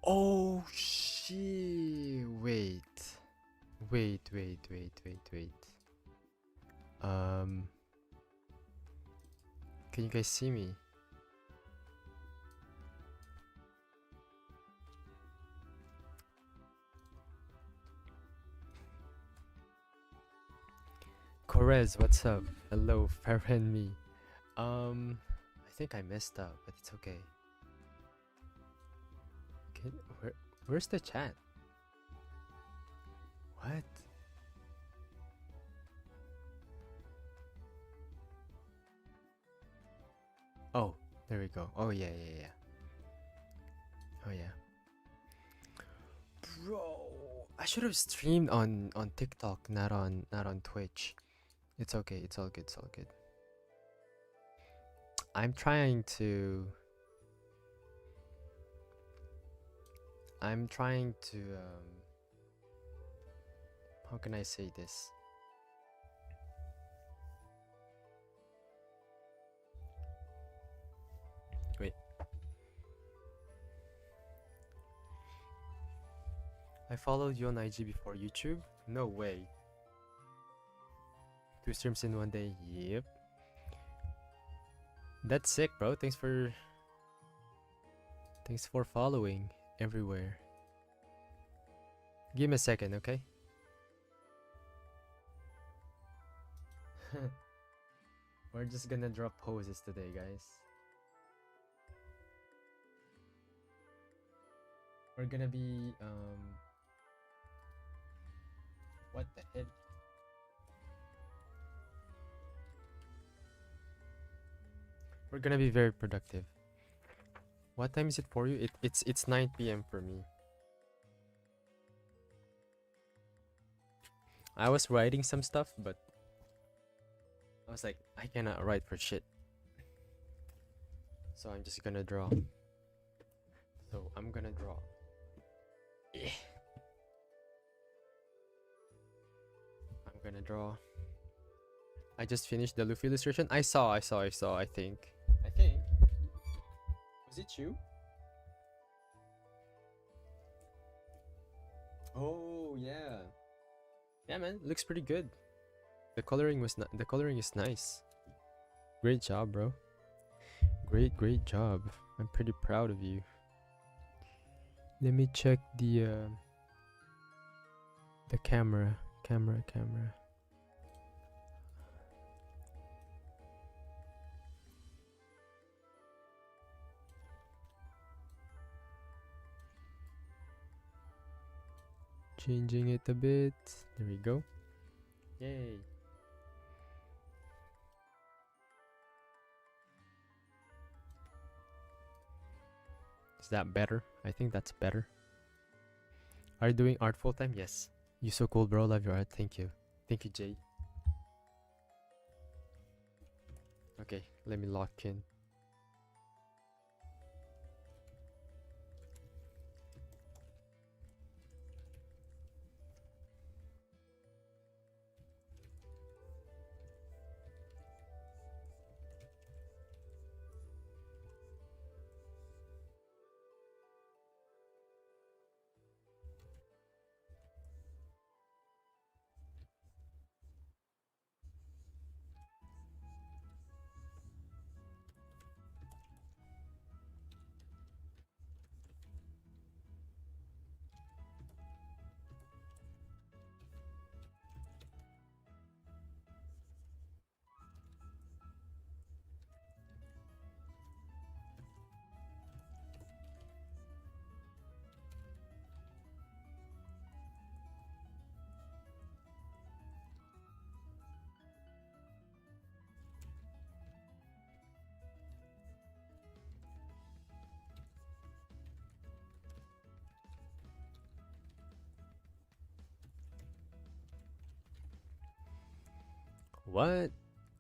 Oh shit! Wait. Can you guys see me? Corez, what's up? Hello, friend me. I think I messed up, but it's okay. Where's the chat? What? Oh, there we go. Oh yeah. Oh yeah. Bro, I should have streamed on TikTok, not on Twitch. It's okay. It's all good. I'm trying to how can I say this? Wait. I followed you on IG before YouTube? No way. 2 streams in 1 day? Yep. That's sick, bro. Thanks for following everywhere. Give me a second, okay? We're just gonna drop poses today, guys. We're gonna be what the heck? We're gonna be very productive. What time is it for you? It's 9 p.m. for me. I was writing some stuff, but I was like, I cannot write for shit. So I'm just gonna draw. So I'm gonna draw. Yeah. I'm gonna draw. I just finished the Luffy illustration. I saw, I think. Was it you? Oh yeah. Yeah, man, looks pretty good. The coloring is nice. Great job, bro. Great job. I'm pretty proud of you. Let me check the camera. Changing it a bit. There we go. Yay. Is that better? I think that's better. Are you doing art full time? Yes. You so cool, bro. Love your art. Thank you. Thank you, Jay. Okay, let me lock in.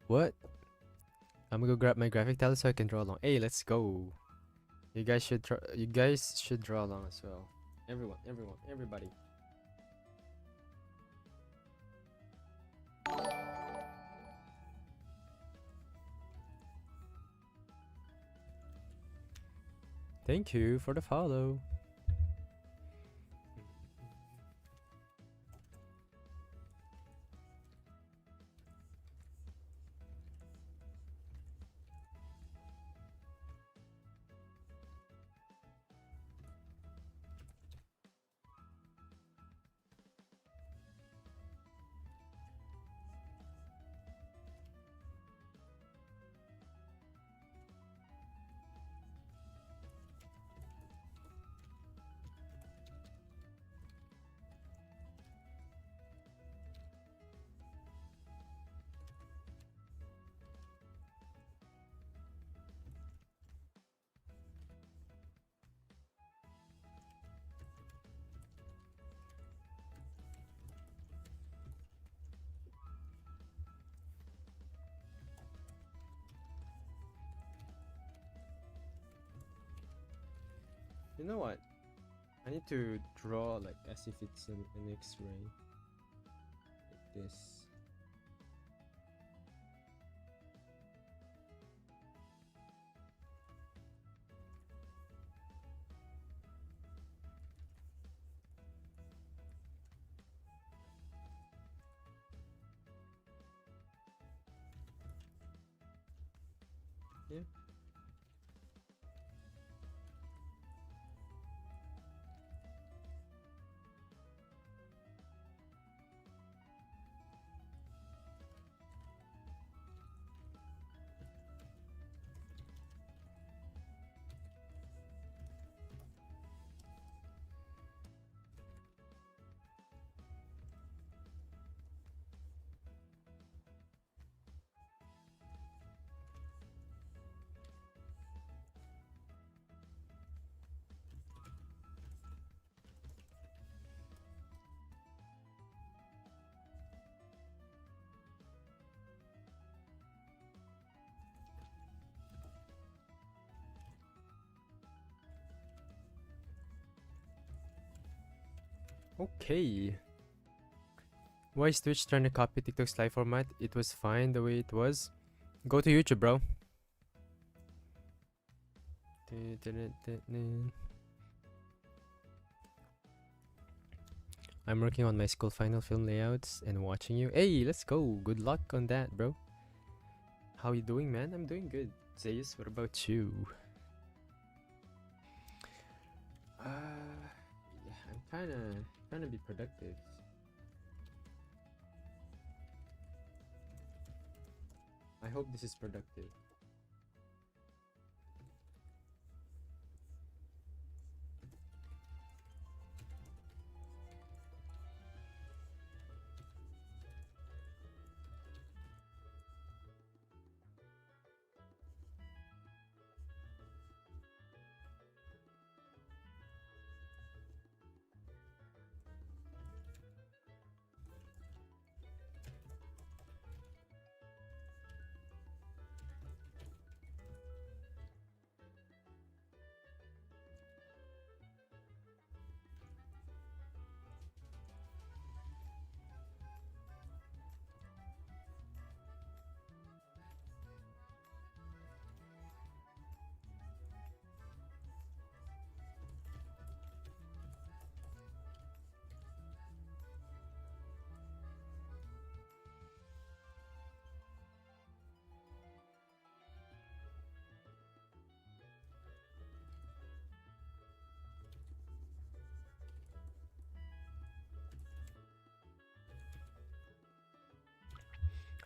What? I'm gonna go grab my graphic tablet so I can draw along. Hey, let's go. You guys should draw along as well. Everybody. Thank you for the follow. You know what? I need to draw like as if it's an X-ray. Like this. Yeah. Okay. Why is Twitch trying to copy TikTok's live format? It was fine the way it was. Go to YouTube, bro. I'm working on my school final film layouts and watching you. Hey, let's go. Good luck on that, bro. How you doing, man? I'm doing good. Zeus, what about you? Yeah, I'm trying to be productive. I hope this is productive.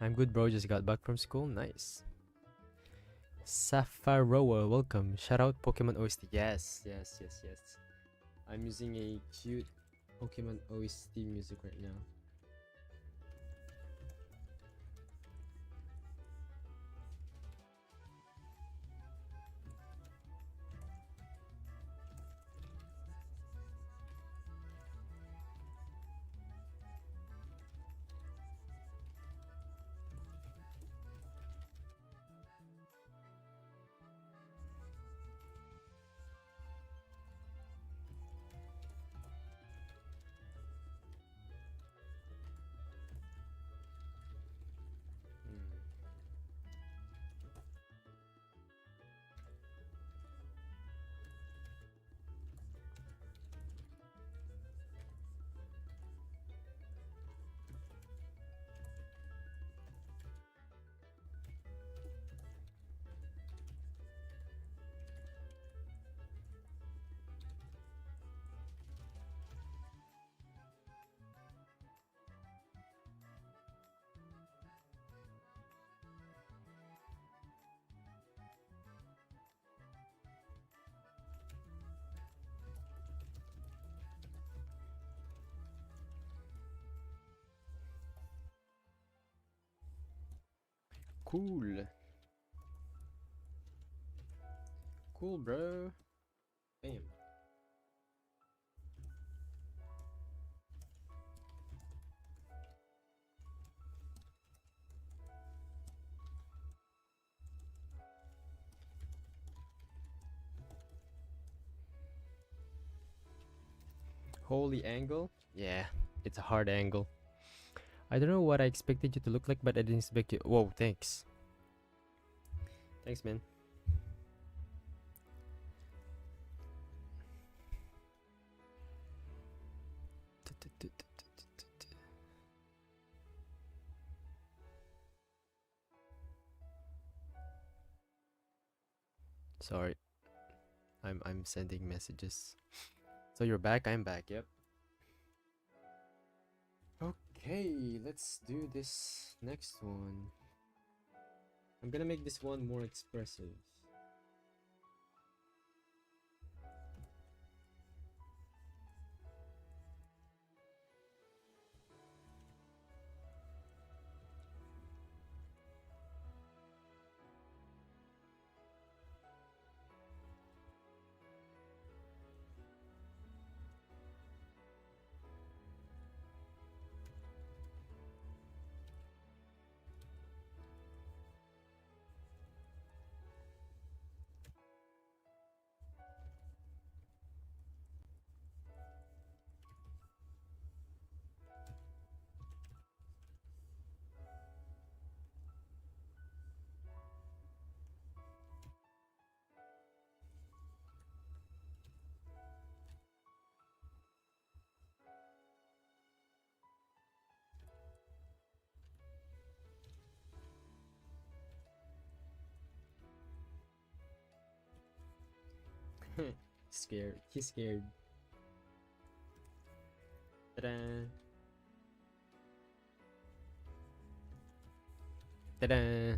I'm good, bro. Just got back from school. Nice. Safaroa, welcome. Shout out Pokemon OST. Yes. I'm using a cute Pokemon OST music right now. Cool. Cool, bro. Bam. Holy angle? Yeah, it's a hard angle. I don't know what I expected you to look like, but I didn't expect you. Whoa, thanks. Thanks, man. Sorry, I'm sending messages. So you're back. I'm back. Yep. Okay, let's do this next one. I'm gonna make this one more expressive. Scared. He's scared. Ta-da! Ta-da!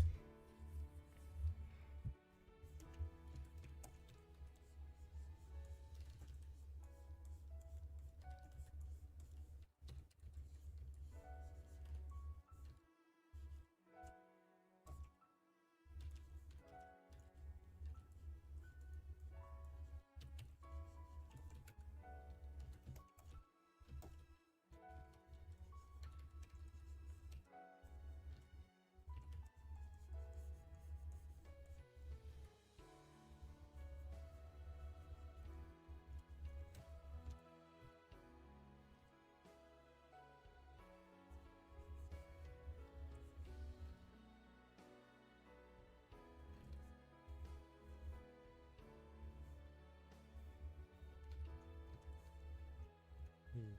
Hmm.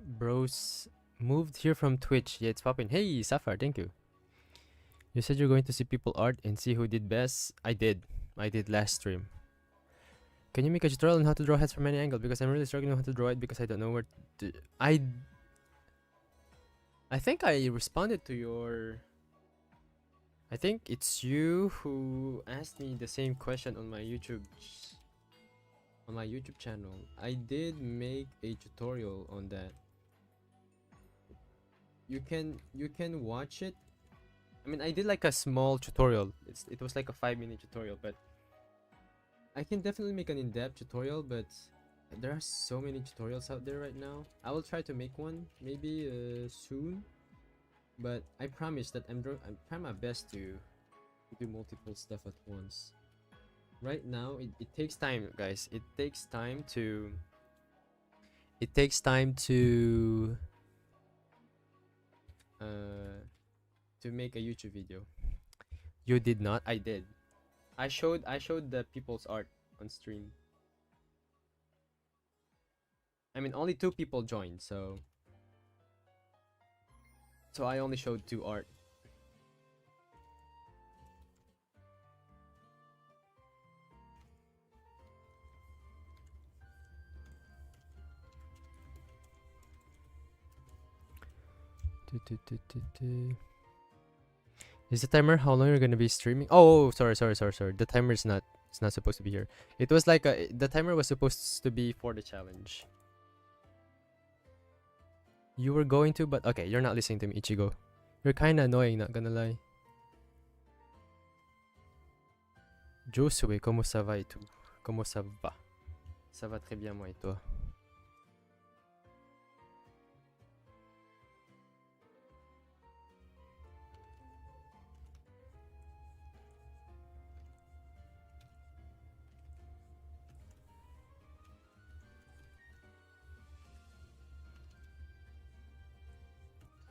Bros moved here from Twitch. Yeah, it's popping. Hey, Safar, thank you. You said you're going to see people art and see who did best. I did. I did last stream. Can you make a tutorial on how to draw heads from any angle? Because I'm really struggling how to draw it because I don't know where to. I think I responded to your. I think it's you who asked me the same question on my YouTube channel. I did make a tutorial on that. You can watch it. I mean, I did like a small tutorial. It was like a 5-minute tutorial, but I can definitely make an in-depth tutorial, but there are so many tutorials out there right now. I will try to make one maybe soon, but I promise that I'm trying my best to do multiple stuff at once. Right now, it takes time, guys. It takes time to to make a YouTube video. You did not. I did. I showed the people's art on stream. I mean, only 2 people joined, so I only showed 2 art. Is the timer how long you're gonna be streaming? Oh, sorry. The timer is not. It's not supposed to be here. It was like the timer was supposed to be for the challenge. You were going to, but okay, you're not listening to me, Ichigo. You're kinda annoying, not gonna lie. Josue, comment ça va et tout? Comment ça va? Ça va très bien, moi et toi?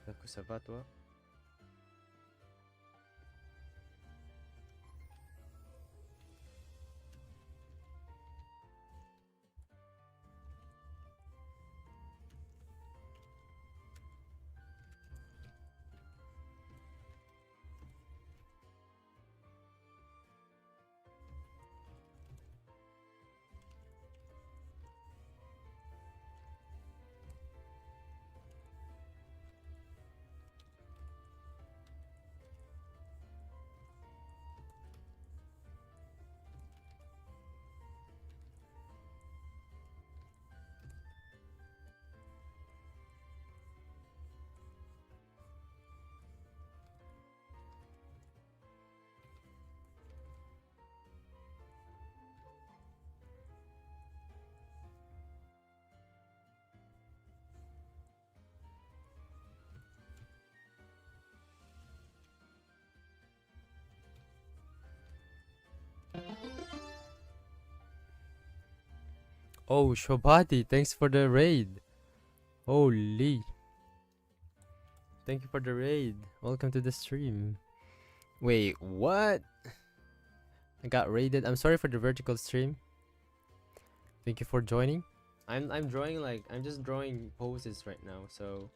J'espère que ça va, toi? Oh, Shobati, thanks for the raid. Holy. Thank you for the raid. Welcome to the stream. Wait, what? I got raided. I'm sorry for the vertical stream. Thank you for joining. I'm drawing like I'm just drawing poses right now, so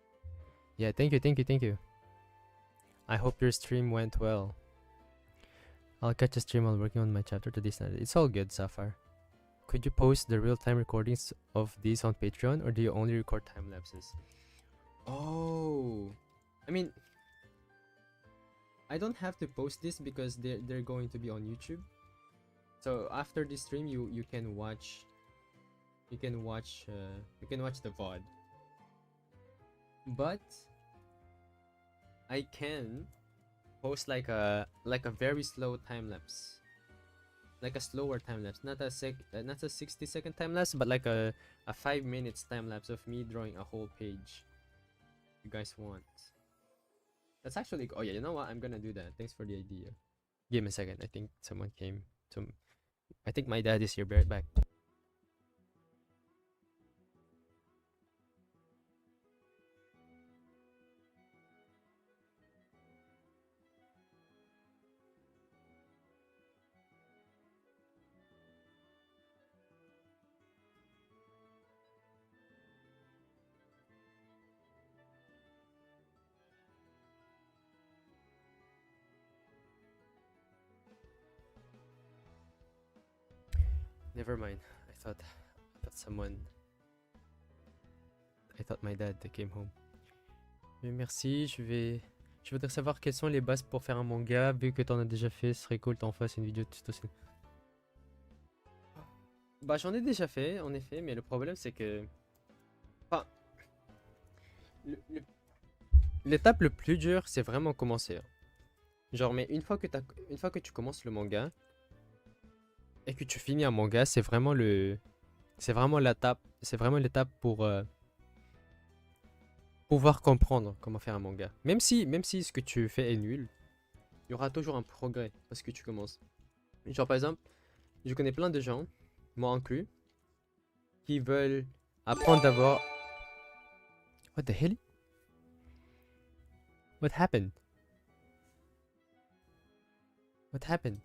yeah, thank you. I hope your stream went well. I'll catch a stream while working on my chapter today's night. It's all good, Sapphire. Could you post the real-time recordings of these on Patreon, or do you only record time lapses? Oh, I mean, I don't have to post this because they're going to be on YouTube. So after this stream, you can watch the VOD. But I can post like a very slow time lapse, like a slower time lapse, not a 60-second time lapse, but like a 5 minutes time lapse of me drawing a whole page. You guys want? That's actually, oh yeah, you know what? I'm gonna do that. Thanks for the idea. Give me a second. I think someone came. I think my dad is here. Be right back. Never mind. I thought my dad came home. Mais merci, je voudrais savoir quelles sont les bases pour faire un manga. Vu que t'en as déjà fait, ce serait cool t'en fasses une vidéo tuto. Bah j'en ai déjà fait, en effet, mais le problème c'est que... Enfin... L'étape le plus dure, c'est vraiment commencer. Genre, mais une fois que tu commences le manga, et que tu finis un manga, c'est vraiment l'étape pour pouvoir comprendre comment faire un manga. Même si ce que tu fais est nul, il y aura toujours un progrès parce que tu commences. Genre par exemple, je connais plein de gens, moi inclus, qui veulent apprendre d'abord. What the hell? What happened? What happened?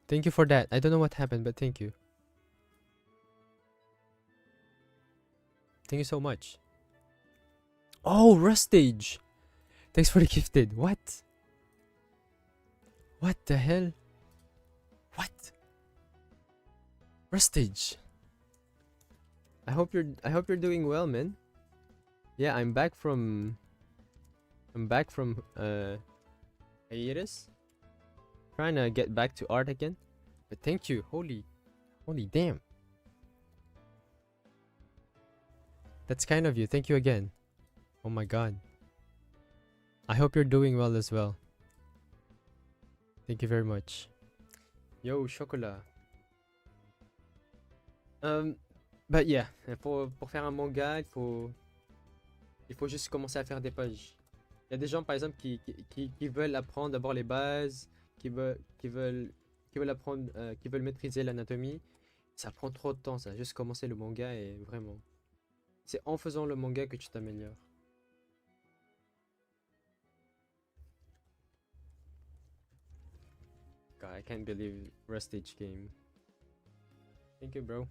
Thank you for that. I don't know what happened, but thank you. Thank you so much. Oh, Rustage. Thanks for the gifted. What? What the hell? What? Rustage. I hope you're doing well, man. Yeah, I'm back from hiatus. Trying to get back to art again. But thank you. Holy damn. That's kind of you. Thank you again. Oh my god. I hope you're doing well as well. Thank you very much. Yo, chocolat. But yeah, pour faire un manga, il faut juste commencer à faire des pages. Il y a des gens par exemple qui veulent apprendre d'abord les bases, qui veulent apprendre, qui veulent maîtriser l'anatomie. Ça prend trop de temps, ça. Juste commencer le manga et vraiment. C'est en faisant le manga que tu t'améliores. God, I can't believe Rustage game. Thank you, bro.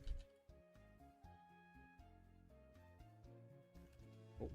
Oh.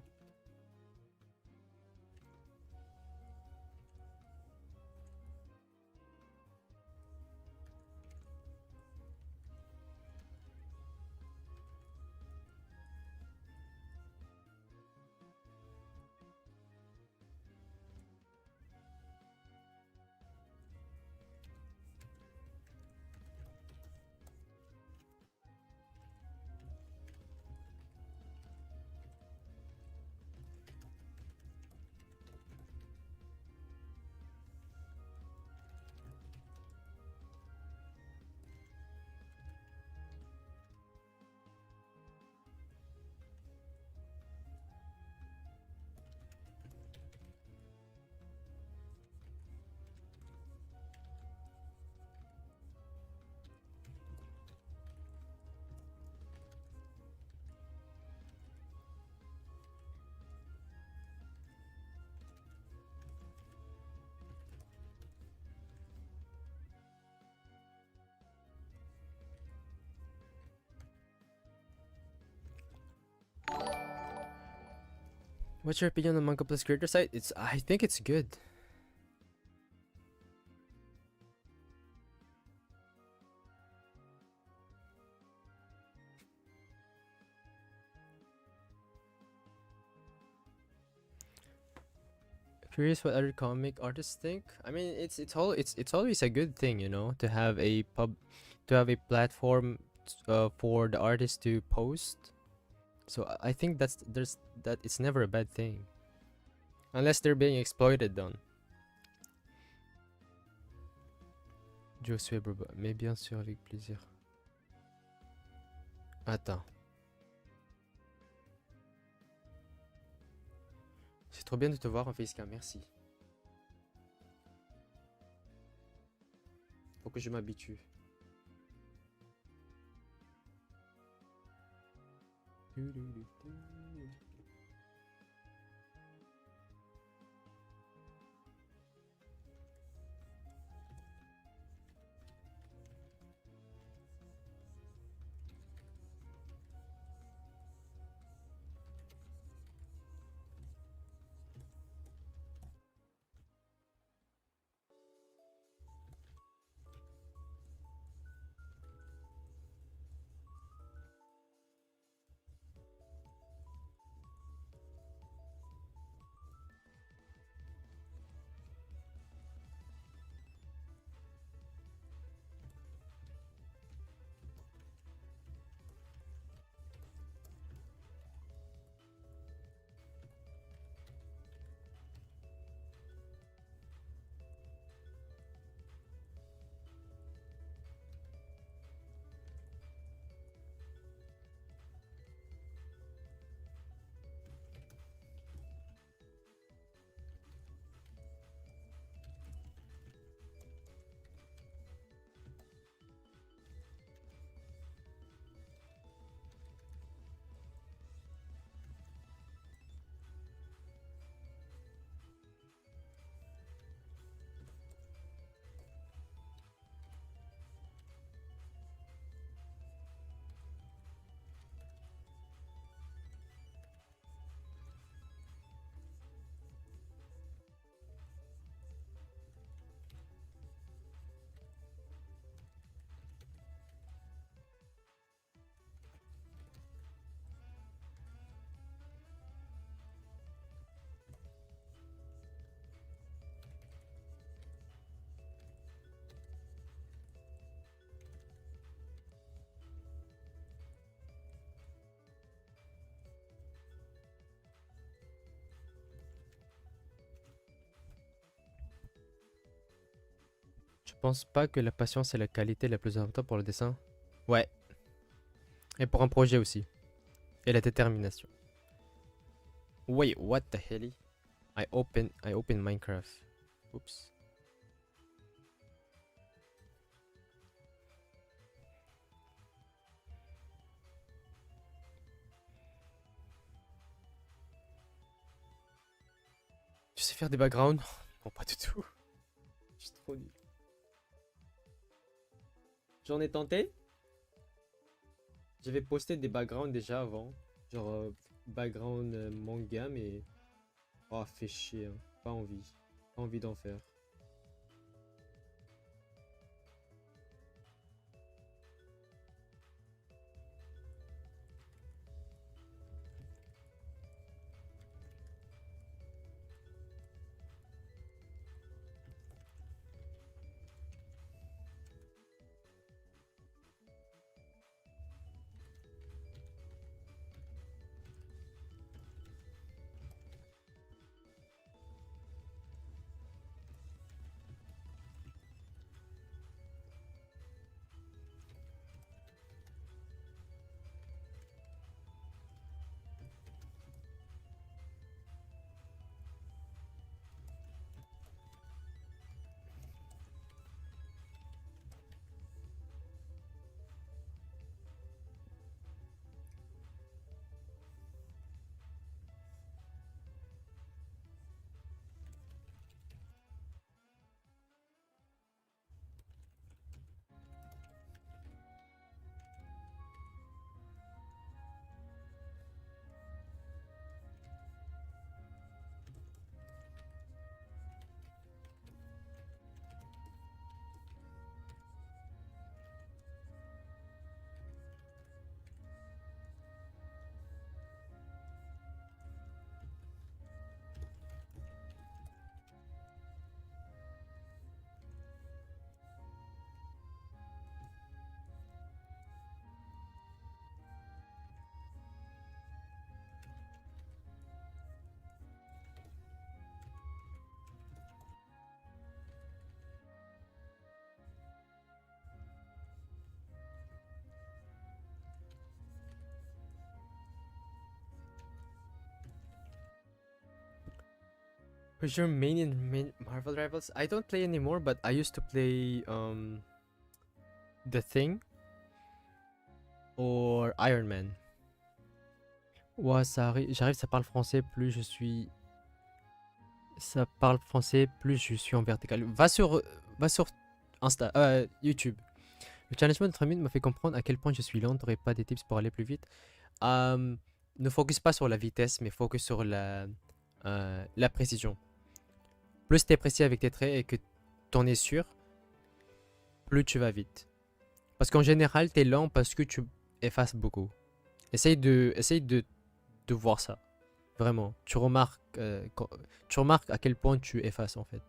What's your opinion on Manga Plus Creator site? I think it's good. Curious what other comic artists think. I mean, it's always a good thing, you know, to have a platform for the artist to post. So I think that it's never a bad thing, unless they're being exploited. Then. Josué, bro, mais bien sûr avec plaisir. Attends. C'est trop bien de te voir en facecam, merci. Faut que je m'habitue. pense pas que la patience est la qualité la plus importante pour le dessin. Ouais. Et pour un projet aussi. Et la détermination. Wait, what the hell? I open Minecraft. Oups. Tu sais faire des backgrounds? Non, pas du tout. Je suis trop nul. J'en ai tenté. J'avais posté des backgrounds déjà avant. Genre background manga, mais. Oh, fait chier. Hein. Pas envie. Pas envie d'en faire. Who's your main in Marvel Rivals? I don't play anymore, but I used to play The Thing or Iron Man. Ouais, j'arrive, ça parle français, plus je suis. Ça parle français, plus je suis en vertical. Va sur Insta, YouTube. Le challenge de notre ami m'a fait comprendre à quel point je suis lent. T'aurais pas des tips pour aller plus vite? Ne focus pas sur la vitesse, mais focus sur la précision. Plus t'es précis avec tes traits et que t'en es sûr, plus tu vas vite. Parce qu'en général, t'es lent parce que tu effaces beaucoup. Essaye de voir ça. Vraiment. Tu remarques à quel point tu effaces en fait.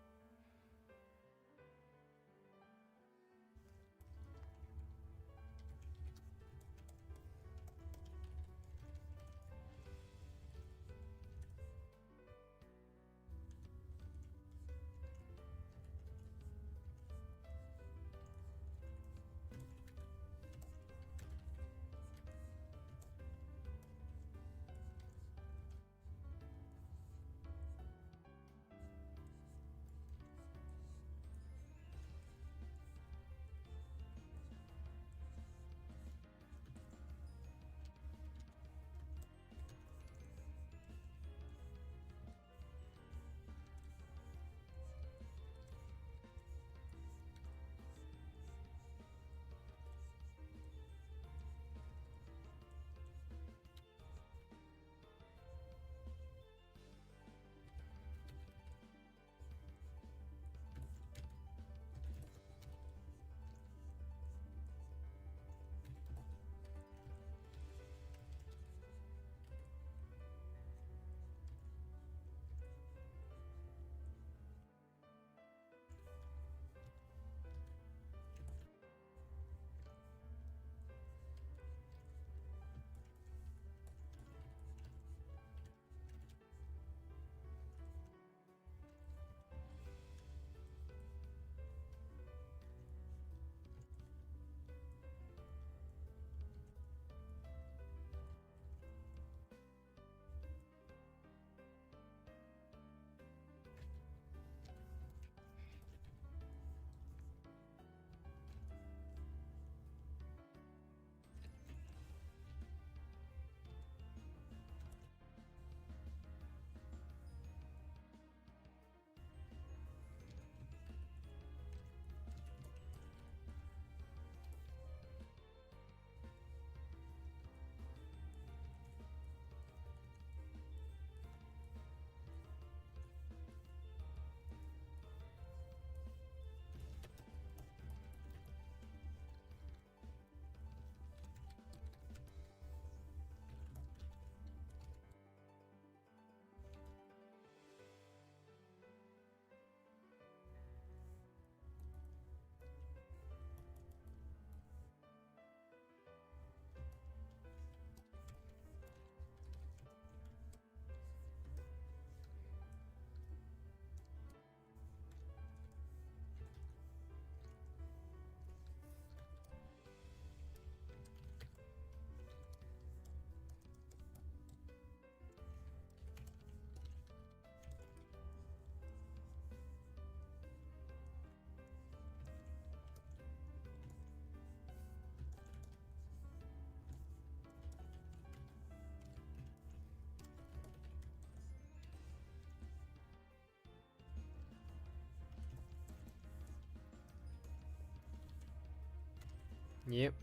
Yep.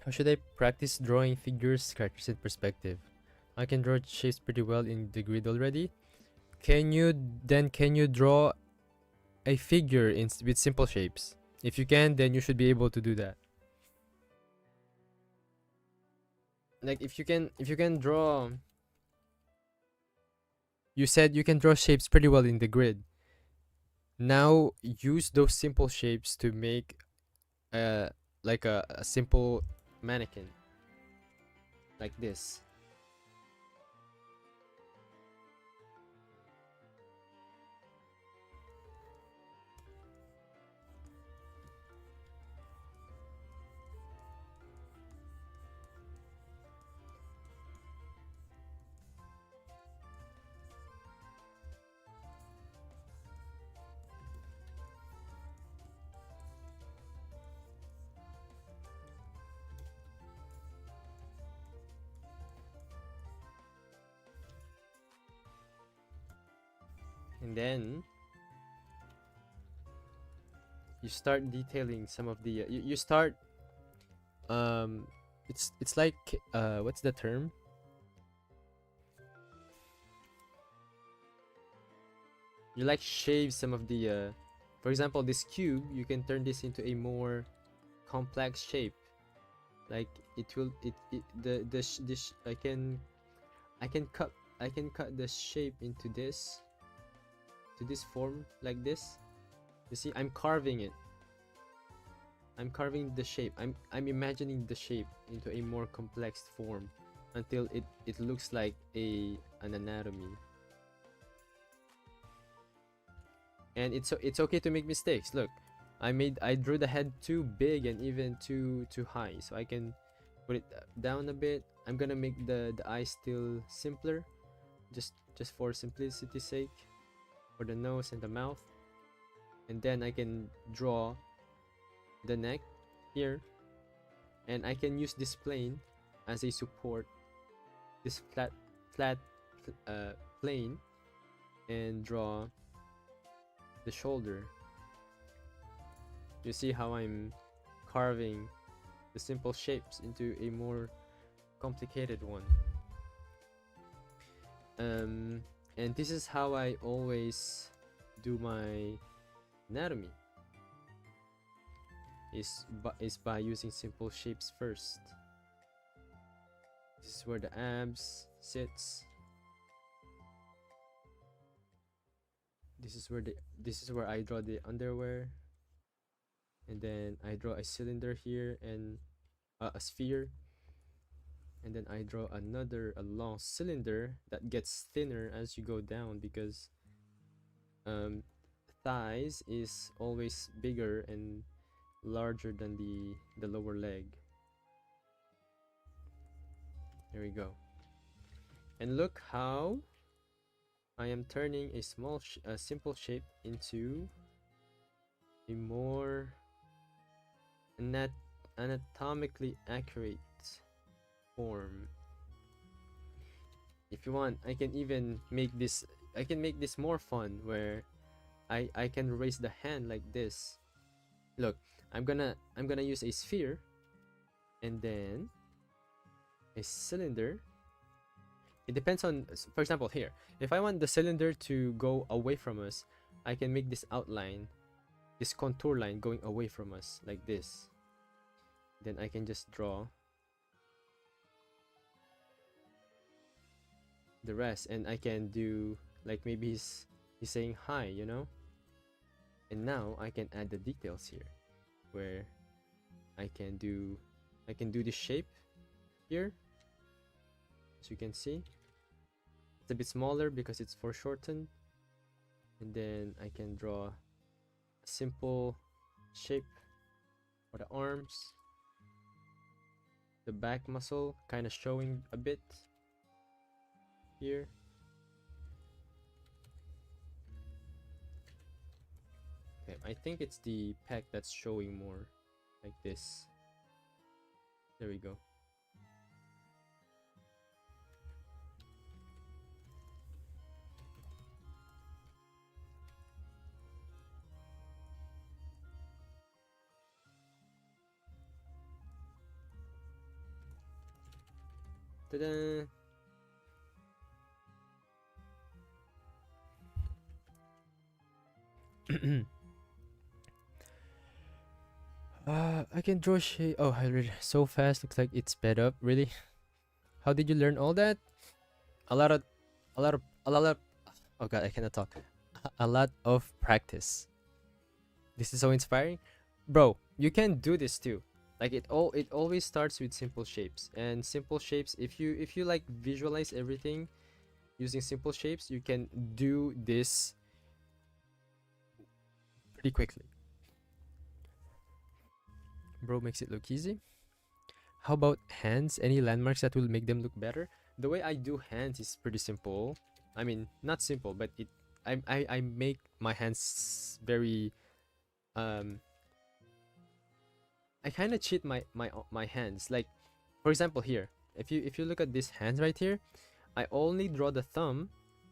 How should I practice drawing figures, characters in perspective? I can draw shapes pretty well in the grid already. Can you draw a figure with simple shapes? If you can, then you should be able to do that. Like if you can draw, you said you can draw shapes pretty well in the grid. Now use those simple shapes to make uh like a simple mannequin like this. And then you start detailing some of the you start um it's like what's the term? You like shave some of the for example, this cube, you can turn this into a more complex shape. Like it will it the this I can cut I can cut the shape into this to this form like this. You see, I'm carving it. I'm carving the shape. I'm imagining the shape into a more complex form until it looks like an anatomy. And it's okay to make mistakes. Look, I drew the head too big and even too high, so I can put it down a bit. I'm gonna make the eyes still simpler, just for simplicity's sake, for the nose and the mouth. And then I can draw the neck here, and I can use this plane as a support, this flat plane, and draw the shoulder. You see how I'm carving the simple shapes into a more complicated one. And this is how I always do my anatomy, is by using simple shapes first. This is where the abs sits. This is where I draw the underwear, and then I draw a cylinder here and a sphere, and then I draw a long cylinder that gets thinner as you go down, because um, thighs is always bigger and larger than the lower leg. There we go. And look how I am turning a simple shape into a more anatomically accurate form. If you want, I can even make this. I can make this more fun, where I can raise the hand like this. Look, I'm gonna use a sphere, and then a cylinder. It depends on, for example, here. If I want the cylinder to go away from us, I can make this outline, this contour line going away from us like this. Then I can just draw the rest, and I can do like maybe he's saying hi, you know. And now I can add the details here, where I can do this shape here, as you can see. It's a bit smaller because it's foreshortened. And then I can draw a simple shape for the arms, the back muscle kind of showing a bit here. Okay, I think it's the pec that's showing more, like this. There we go. Ta-da! I can draw shape. Oh, I read so fast. Looks like it's sped up. Really? How did you learn all that? A lot of, a lot of. Oh god, I cannot talk. A lot of practice. This is so inspiring, bro. You can do this too. Like it always starts with simple shapes, and simple shapes. If you like visualize everything using simple shapes, you can do this pretty quickly. Bro makes it look easy. How about hands? Any landmarks that will make them look better? The way I do hands is pretty simple. I mean, not simple, but I make my hands very I kind of cheat my hands. Like, for example, here, if you look at these hands right here, I only draw the thumb,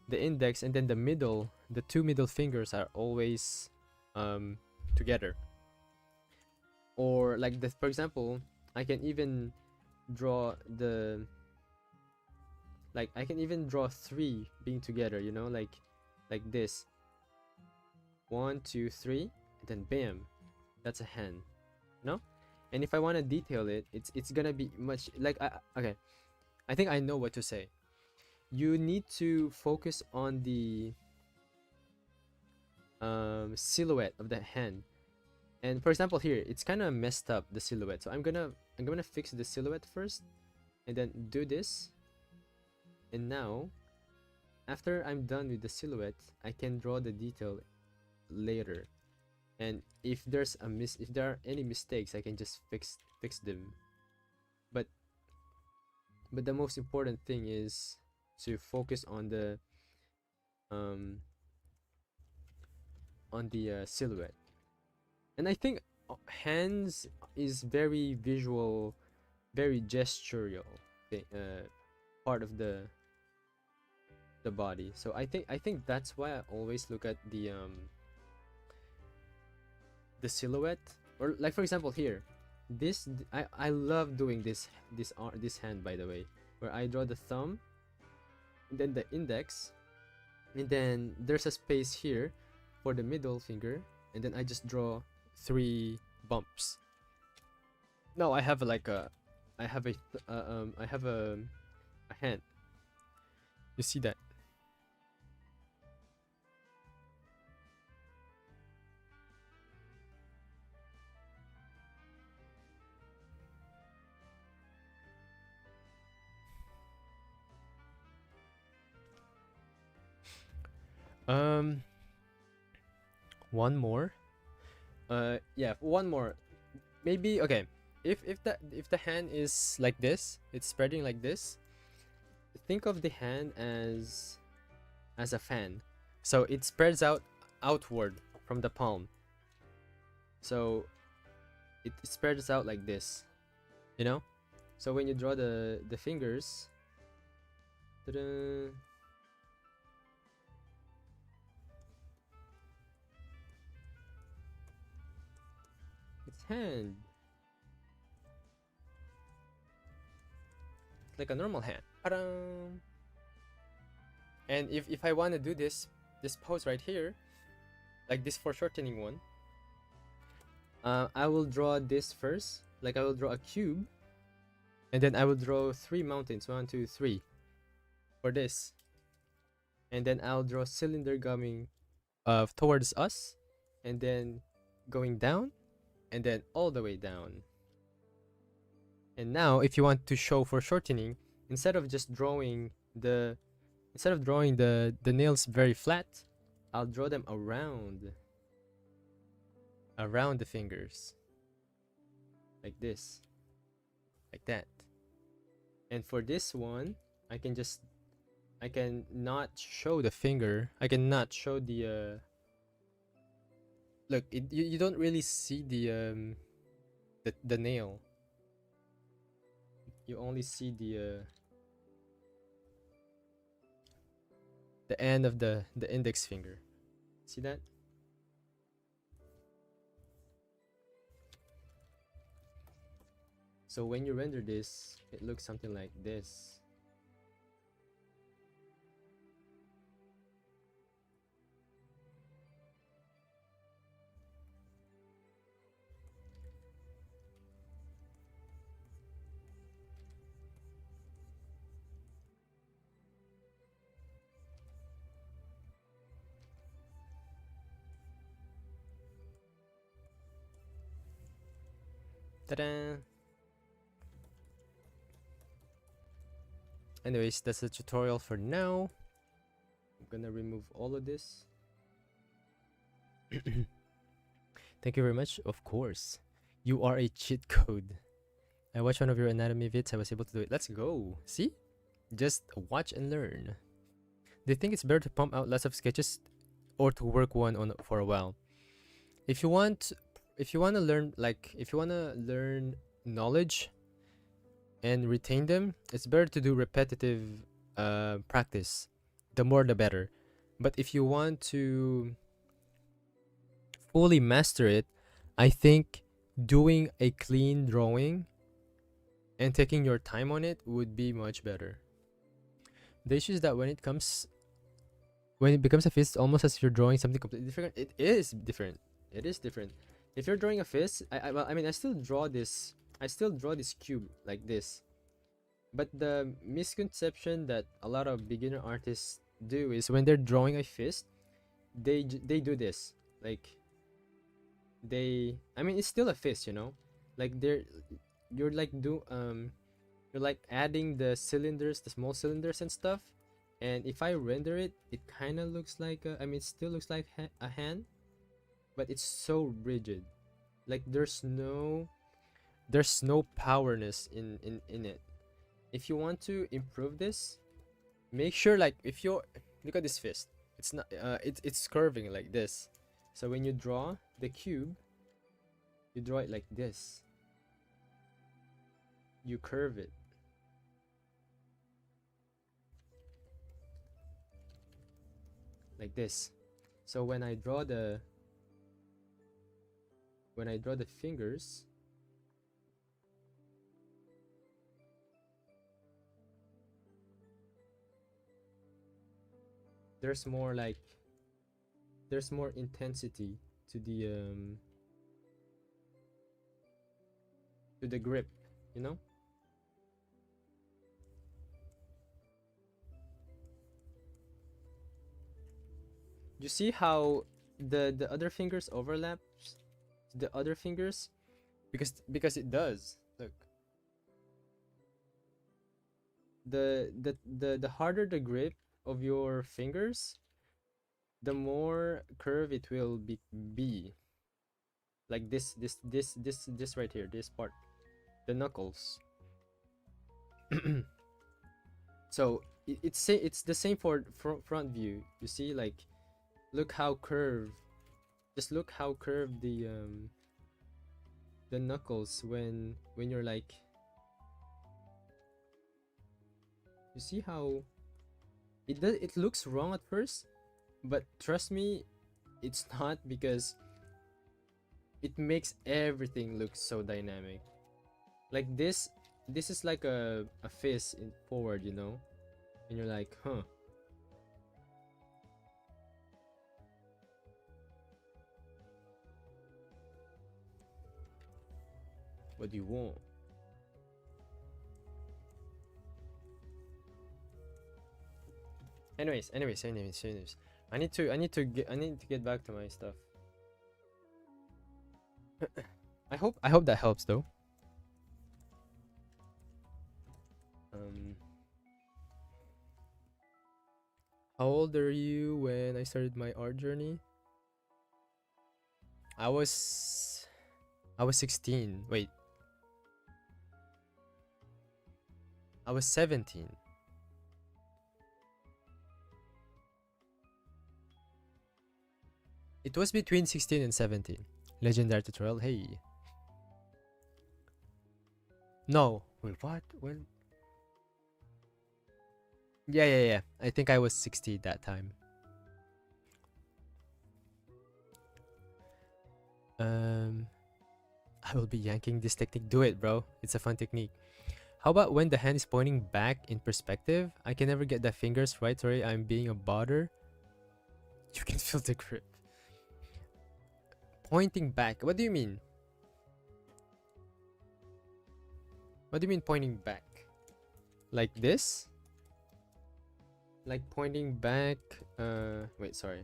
the index, and then the middle. The two middle fingers are always together. Or like this, for example, I can even draw the I can even draw three being together. You know, like this. 1, 2, 3, and then bam, that's a hand. You know? And if I want to detail it, it's gonna be much like okay. I think I know what to say. You need to focus on the silhouette of the hand. And for example, here it's kind of messed up, the silhouette. So I'm gonna fix the silhouette first, and then do this. And now, after I'm done with the silhouette, I can draw the detail later. And if if there are any mistakes, I can just fix them. But the most important thing is to focus on the silhouette. And I think hands is very visual, very gestural part of the body. So I think that's why I always look at the silhouette. Or like, for example, here, I love doing this hand, by the way, where I draw the thumb and then the index, and then there's a space here for the middle finger, and then I just draw 3 bumps. No, I have like a I have a I have a hand. You see that? Um, one more. Yeah, one more. Maybe okay. If the hand is like this, it's spreading like this. Think of the hand as a fan. So it spreads outward from the palm. So it spreads out like this, you know? So when you draw the fingers, ta-da, it's hand. It's like a normal hand. Ta-da! And if I want to do this pose right here, like this foreshortening one, I will draw this first. Like, I will draw a cube, and then I will draw 3 mountains, 1, 2, 3, for this, and then I'll draw cylinder coming towards us, and then going down, and then all the way down. And now, if you want to show foreshortening, instead of drawing the nails very flat, I'll draw them around the fingers, like this, like that. And for this one, I can not show the finger. I cannot show the look, you don't really see the nail. you only see the end of the index finger. See that? So when you render this, it looks something like this. Ta-da! Anyways, that's the tutorial for now. I'm gonna remove all of this. Thank you very much. Of course, you are a cheat code. I watched one of your anatomy vids. I was able to do it. Let's go. See? Just watch and learn. Do you think it's better to pump out lots of sketches or to work one on for a while? If you want to learn, like, if you want to learn knowledge and retain them, it's better to do repetitive practice. The more the better. But if you want to fully master it, I think doing a clean drawing and taking your time on it would be much better. The issue is that when it becomes a fist, almost as if you're drawing something completely different. It is different. It is different. If you're drawing a fist, I still draw this. I still draw this cube like this. But the misconception that a lot of beginner artists do is when they're drawing a fist, they do this. Like, it's still a fist, you know? Like you're like adding the cylinders, the small cylinders and stuff. And if I render it, it kind of looks like it still looks like a hand, but it's so rigid. Like there's no powerness in it. If you want to improve this, make sure, like, if you look at this fist, it's not it's curving like this. So when you draw the cube, you draw it like this. You curve it. Like this. So when I draw the fingers, there's more intensity to the grip, you know? You see how the other fingers overlaps the other fingers? Because it does. Look. The harder the grip of your fingers, the more curve it will be. Like this right here, this part, the knuckles. So it's the same for front view. You see, like, look how curved. Just look how curved the knuckles when you're like. You see how it looks wrong at first, but trust me, it's not, because it makes everything look so dynamic. Like this is like a fist in forward, you know, and you're like, huh. What do you want? Anyways. I need to get back to my stuff. I hope that helps though. How old are you when I started my art journey? I was 16. Wait. I was 17. It was between 16 and 17. Legendary tutorial. Hey. No, Wait, what? When? Yeah. I think I was 60 that time. I will be yanking this technique. Do it, bro. It's a fun technique. How about when the hand is pointing back in perspective? I can never get the fingers right. Sorry, I'm being a bother. You can feel the grip. Pointing back. What do you mean? What do you mean pointing back? Like this? Like pointing back. Wait, sorry.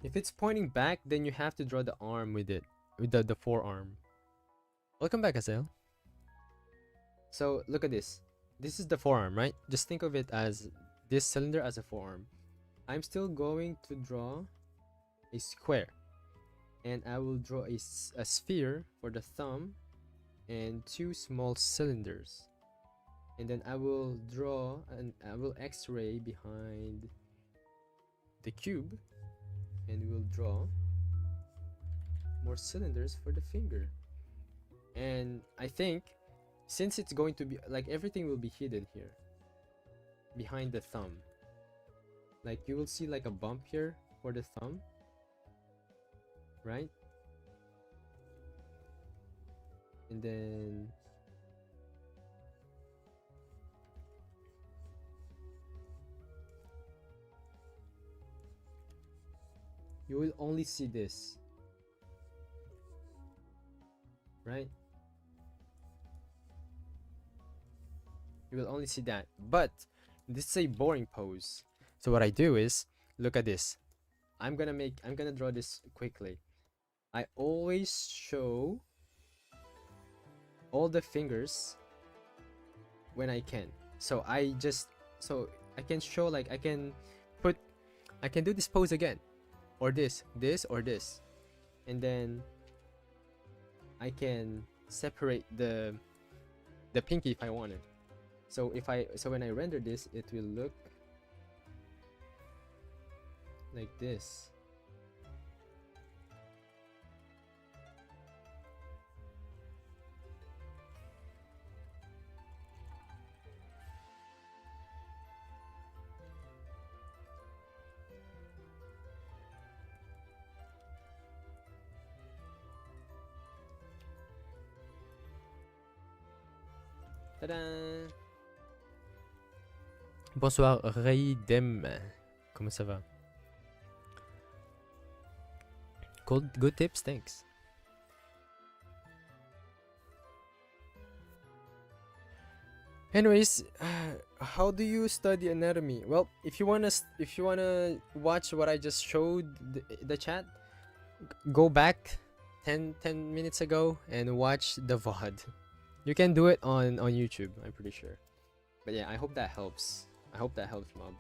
If it's pointing back, then you have to draw the arm with it, with the forearm. Welcome back, Azel. So look at this. This is the forearm, right? Just think of it as this cylinder as a forearm. I'm still going to draw a square, and I will draw a sphere for the thumb and two small cylinders, and then I will draw and I will X-ray behind the cube, and we'll draw more cylinders for the finger. And I think since it's going to be like everything will be hidden here behind the thumb, like you will see like a bump here for the thumb, right? And then you will only see this, right? You will only see that, but this is a boring pose. So what I do is, look at this. I'm gonna draw this quickly. I always show all the fingers when I can. So I can show, like I can do this pose again, or this, or this, and then I can separate the pinky if I wanted. So when I render this, it will look like this. Ta-da! Bonsoir Raidem. Comment ça va? Good tips, thanks. Anyways, how do you study anatomy? Well, if you wanna watch what I just showed the chat, go back 10 minutes ago and watch the VOD. You can do it on YouTube, I'm pretty sure. But yeah, I hope that helps. I hope that helps, Mob.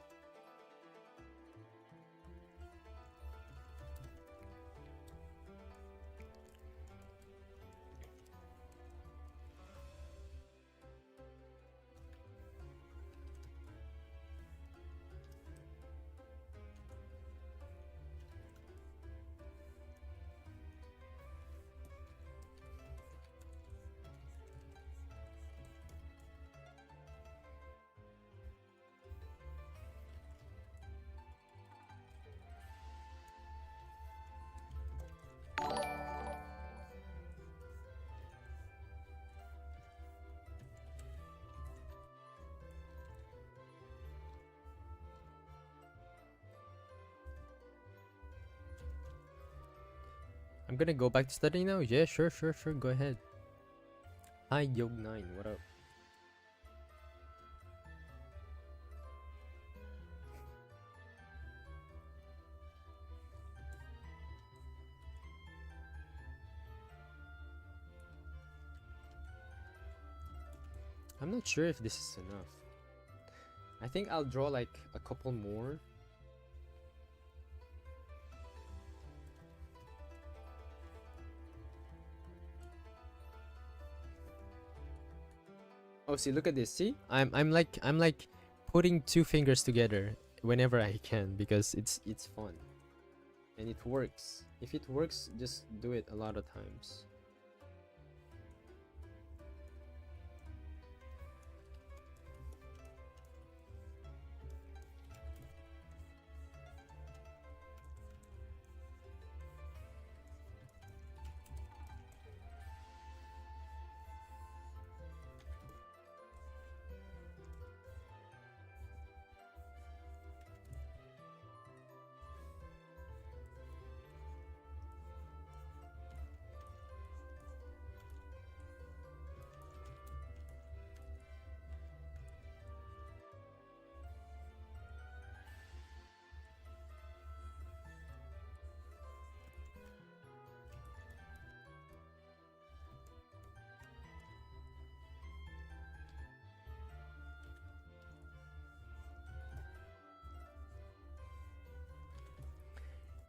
I'm gonna go back to studying now? Yeah, sure, go ahead. Hi, Yog9, what up? I'm not sure if this is enough. I think I'll draw like a couple more. Oh, see, look at this. See, I'm like putting two fingers together whenever I can because it's fun, and it works. If it works, just do it a lot of times.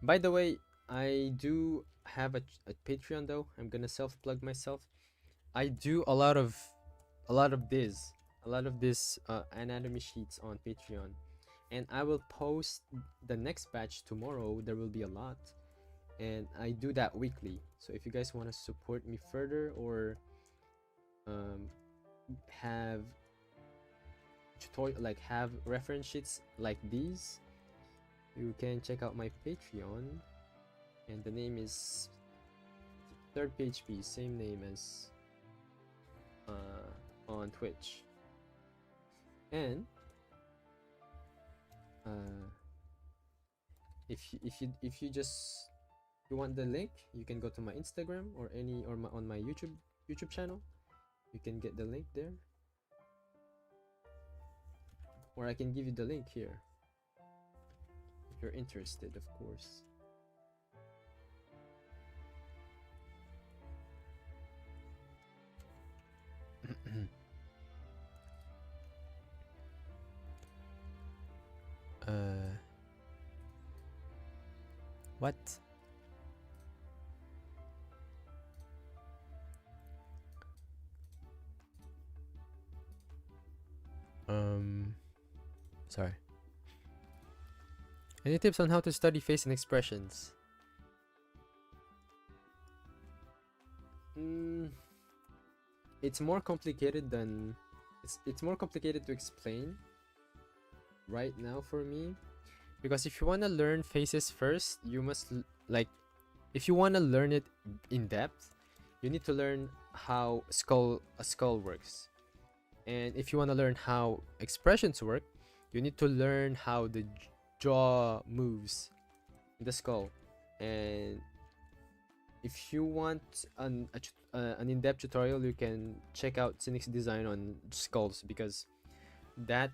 By the way, I do have a Patreon though. I'm gonna self-plug myself. I do a lot of this anatomy sheets on Patreon, and I will post the next batch tomorrow. There will be a lot, and I do that weekly. So if you guys want to support me further or have tutorial have reference sheets like these, you can check out my Patreon, and the name is Thirdphp, same name as on Twitch. And if you just you want the link, you can go to my Instagram or on my YouTube channel. You can get the link there, or I can give you the link here if you're interested, of course. What? Sorry. Any tips on how to study face and expressions? It's more complicated than it's more complicated to explain right now for me, because if you want to learn faces first, you must if you want to learn it in depth, you need to learn how a skull works. And if you want to learn how expressions work, you need to learn how the jaw moves in the skull. And if you want an in-depth tutorial, you can check out Cynic's design on skulls, because that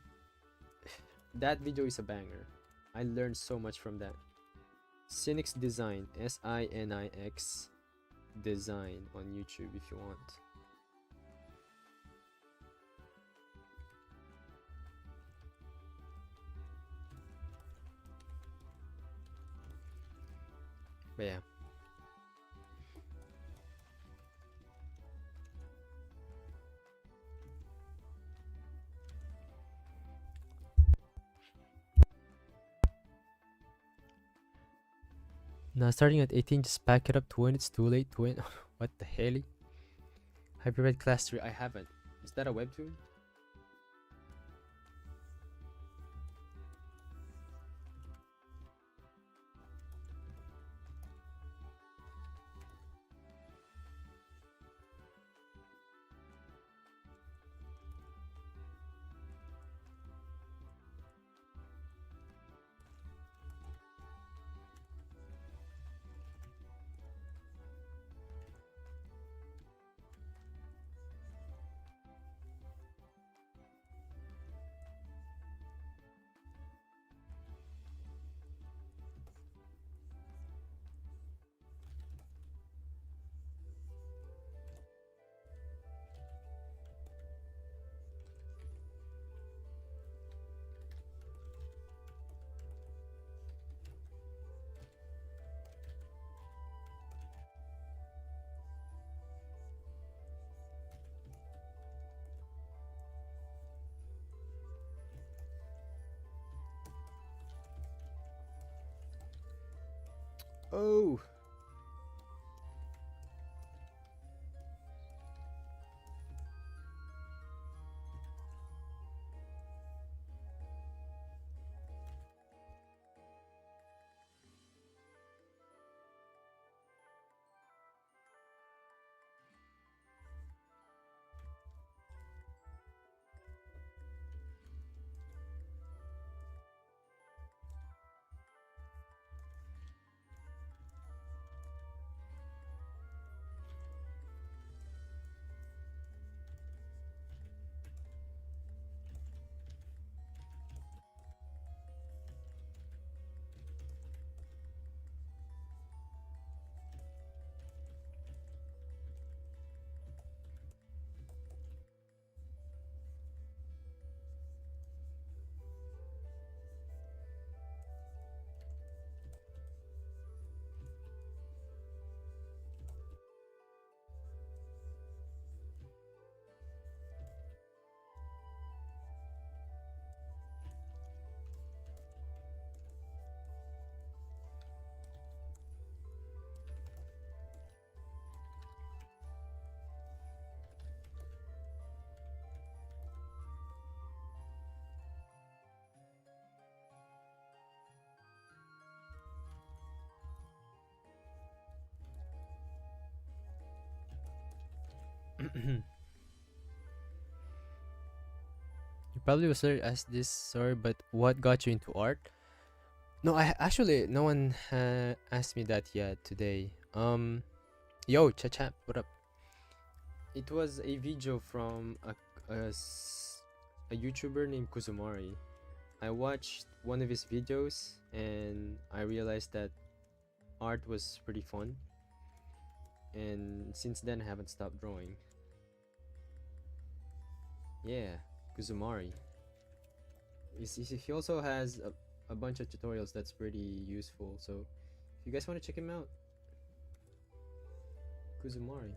video is a banger. I learned so much from that. Cynic's design, SINIX design, on YouTube if you want. But yeah. Now starting at 18, just pack it up to when it's too late to win. What the hell? Hyperred Class 3, I haven't. Is that a webtoon? Oh. You probably was sorry asked this, sorry, but what got you into art? No, I actually no one asked me that yet today. Yo, chat, what up? It was a video from a YouTuber named Kuzumari. I watched one of his videos and I realized that art was pretty fun. And since then, I haven't stopped drawing. Yeah, Kuzumari. He also has a bunch of tutorials that's pretty useful. So if you guys want to check him out, Kuzumari.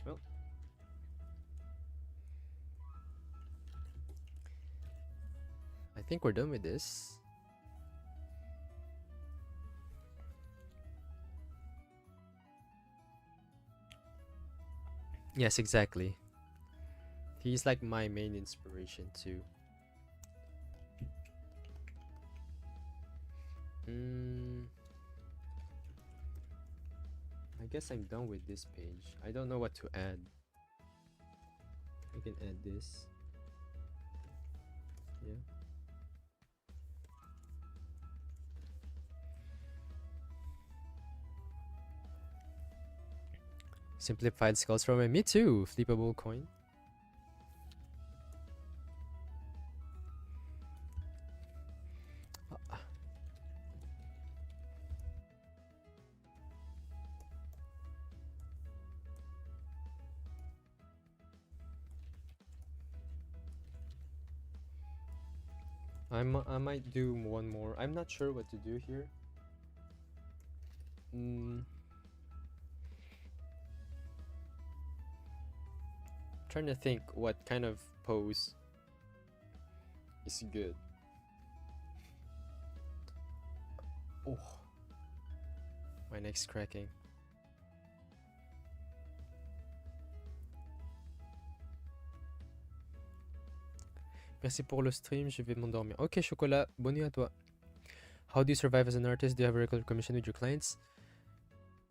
Well, I think we're done with this. Yes, exactly. He's like my main inspiration too. I guess I'm done with this page. I don't know what to add. I can add this. Yeah. Simplified skulls from me too. Flippable coin. I might do one more. I'm not sure what to do here. Trying to think what kind of pose is good. Oh, my neck's cracking. Merci pour le stream, je vais m'endormir. Ok, Chocolat, bonne nuit à toi. How do you survive as an artist? Do you have a regular commission with your clients?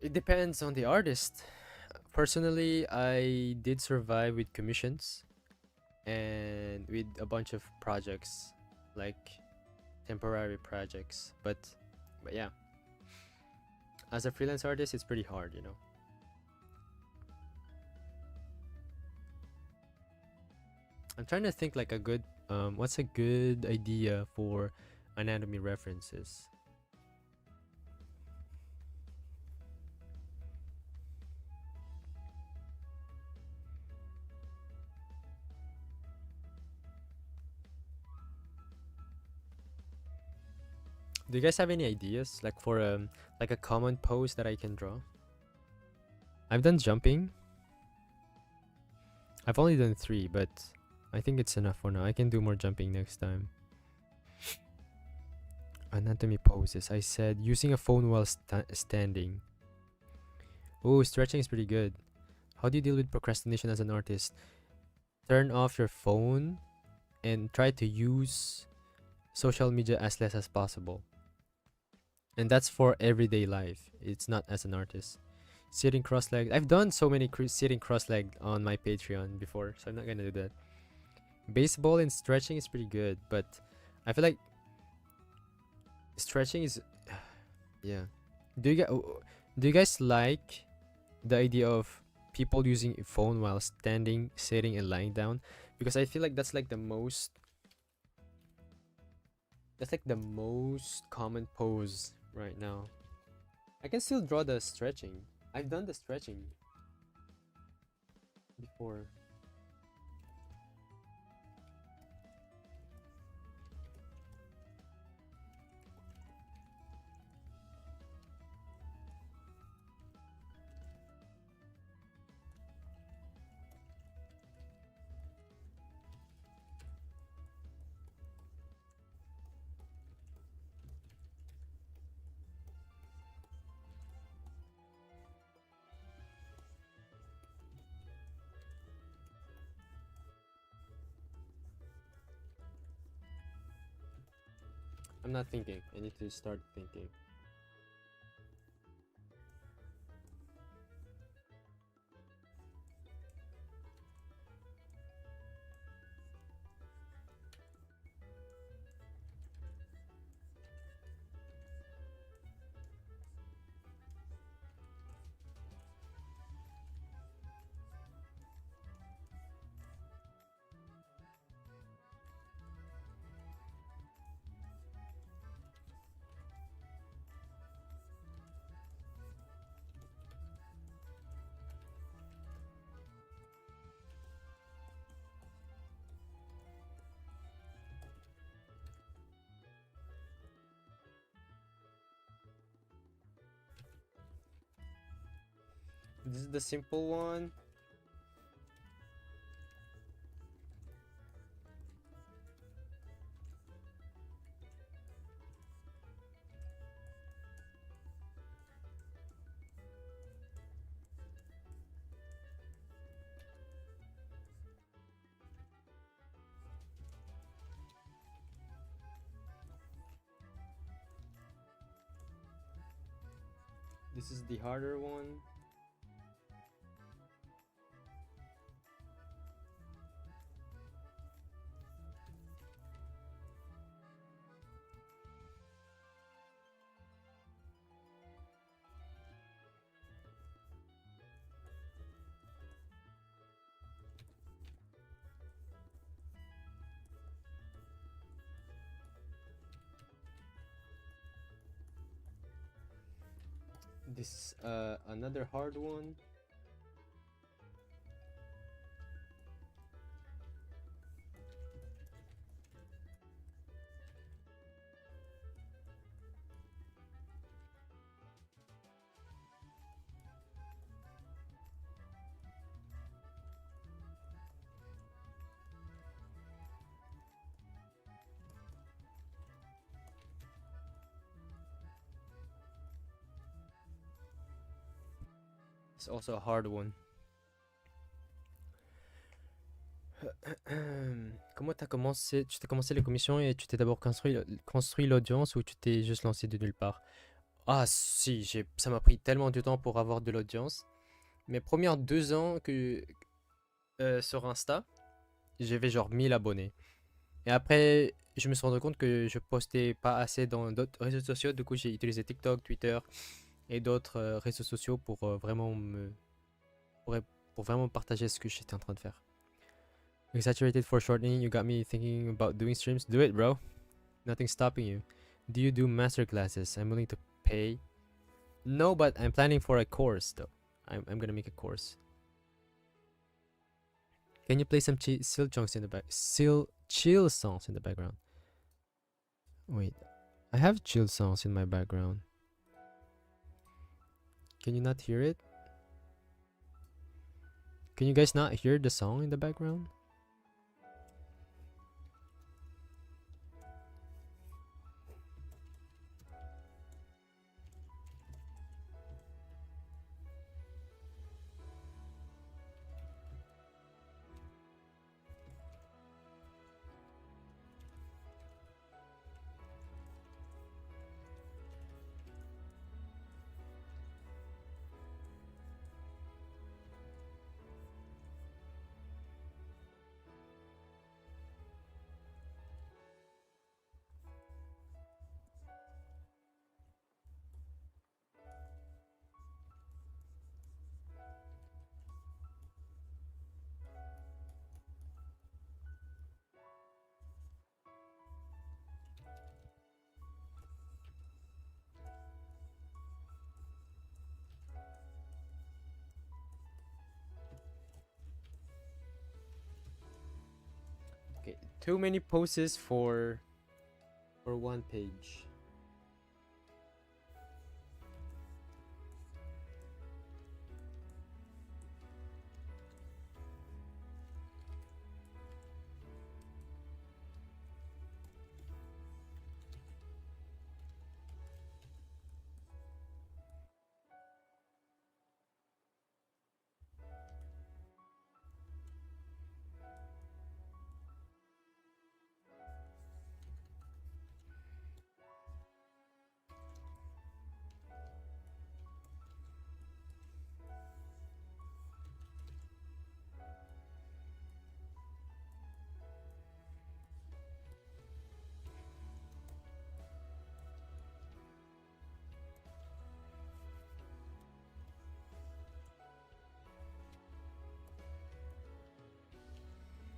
It depends on the artist. Personally, I did survive with commissions and with a bunch of projects, like temporary projects. But yeah, as a freelance artist, it's pretty hard, you know. I'm trying to think like a good what's a good idea for anatomy references? Do you guys have any ideas, like for like a common pose that I can draw? I've done jumping. I've only done 3, but I think it's enough for now. I can do more jumping next time. Anatomy poses. I said using a phone while standing. Oh, stretching is pretty good. How do you deal with procrastination as an artist? Turn off your phone and try to use social media as less as possible. And that's for everyday life. It's not as an artist. Sitting cross-legged. I've done so many sitting cross-legged on my Patreon before, so I'm not gonna do that. Baseball and stretching is pretty good, but I feel like stretching is yeah. Do you guys like the idea of people using a phone while standing, sitting, and lying down? Because I feel like that's like the most common pose right now. I can still draw the stretching. I've done the stretching before. I'm not thinking. I need to start thinking. This is the simple one. This is the harder one. This another hard one. It's also a hard one. Comment t'as commencé? Tu t'es commencé les commissions et tu t'es d'abord construit l'audience ou tu t'es juste lancé de nulle part? Ah si, ça m'a pris tellement de temps pour avoir de l'audience. Mes premières 2 ans sur Insta, j'avais genre 1000 abonnés. Et après, je me suis rendu compte que je postais pas assez dans d'autres réseaux sociaux. Du coup, j'ai utilisé TikTok, Twitter et d'autres réseaux sociaux pour pour vraiment partager ce que j'étais en train de faire. Exaggerated foreshortening, you got me thinking about doing streams. Do it, bro. Nothing's stopping you. Do you do master classes? I'm willing to pay. No, but I'm planning for a course though. I'm gonna make a course. Can you play some chill songs in the background? Wait, I have chill songs in my background. Can you not hear it? Can you guys not hear the song in the background? Okay, too many poses for one page.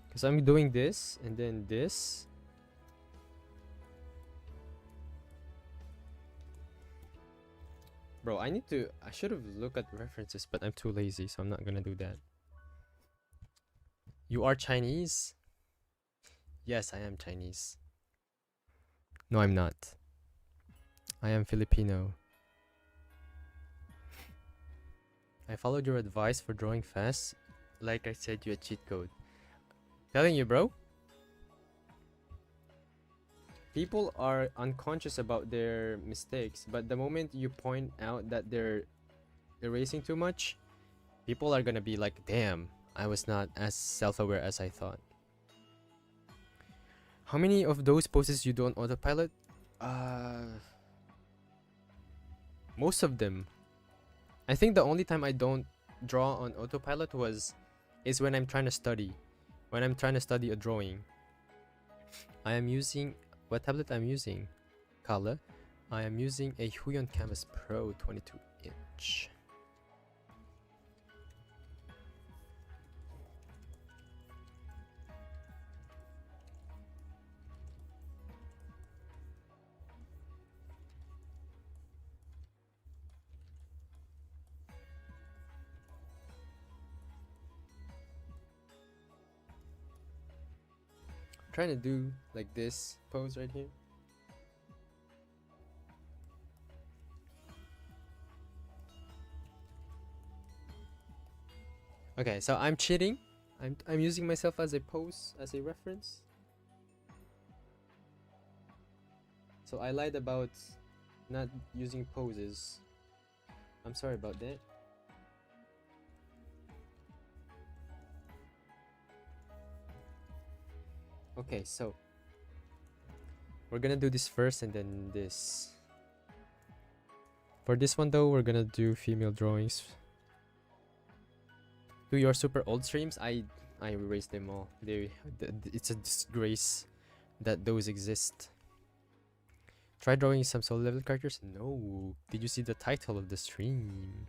Because I'm doing this and then this. Bro, I should have looked at references, but I'm too lazy, so I'm not gonna do that. You are Chinese? Yes, I am Chinese. No, I'm not. I am Filipino. I followed your advice for drawing fast. Like I said, you a cheat code. Telling you, bro. People are unconscious about their mistakes, but the moment you point out that they're erasing too much, people are gonna be like, damn, I was not as self-aware as I thought. How many of those poses you do on autopilot? Most of them. I think the only time I don't draw on autopilot is when I'm trying to study. When I'm trying to study a drawing. I am using... What tablet I'm using? Color. I am using a Huion Canvas Pro 22-inch. Trying to do like this pose right here. Okay, so I'm cheating. I'm using myself as a pose, as a reference. So I lied about not using poses. I'm sorry about that. Okay, so we're gonna do this first and then this. For this one though, we're gonna do female drawings. Do your super old streams? I erased them all. It's a disgrace that those exist. Try drawing some solo level characters? No. Did you see the title of the stream?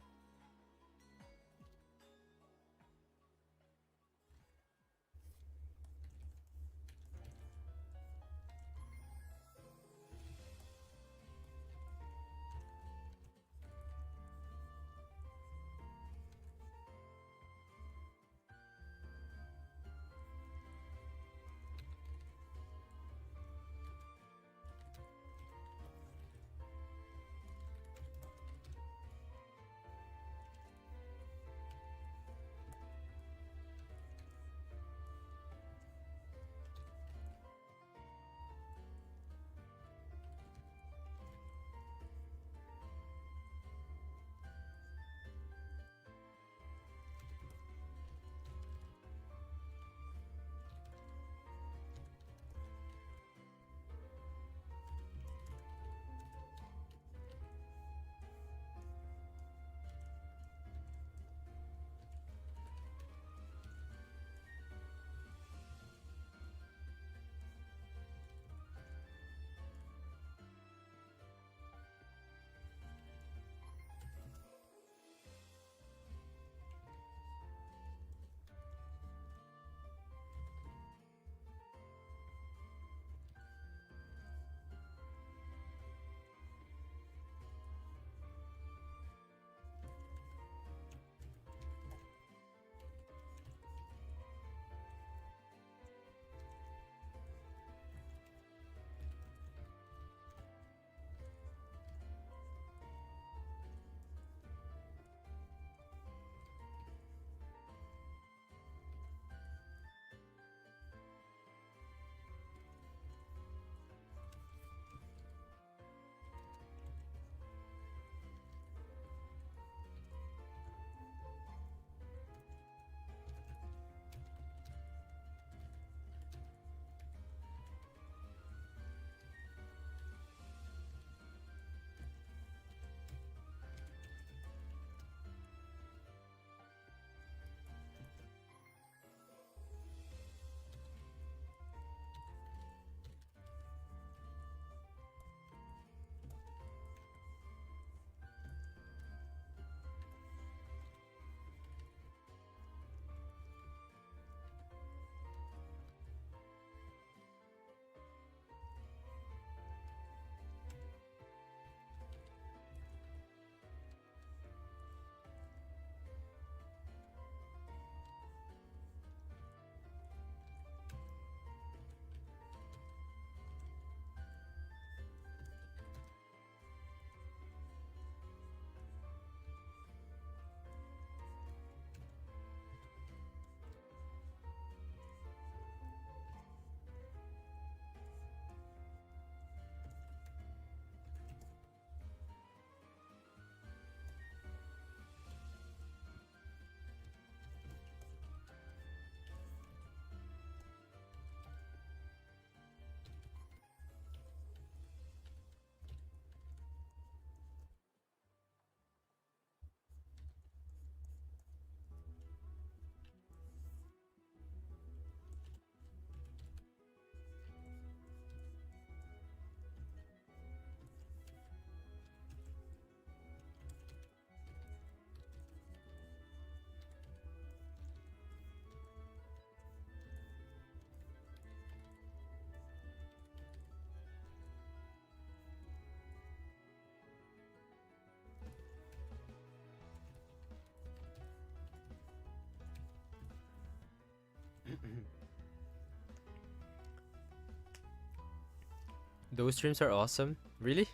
Those streams are awesome. Really?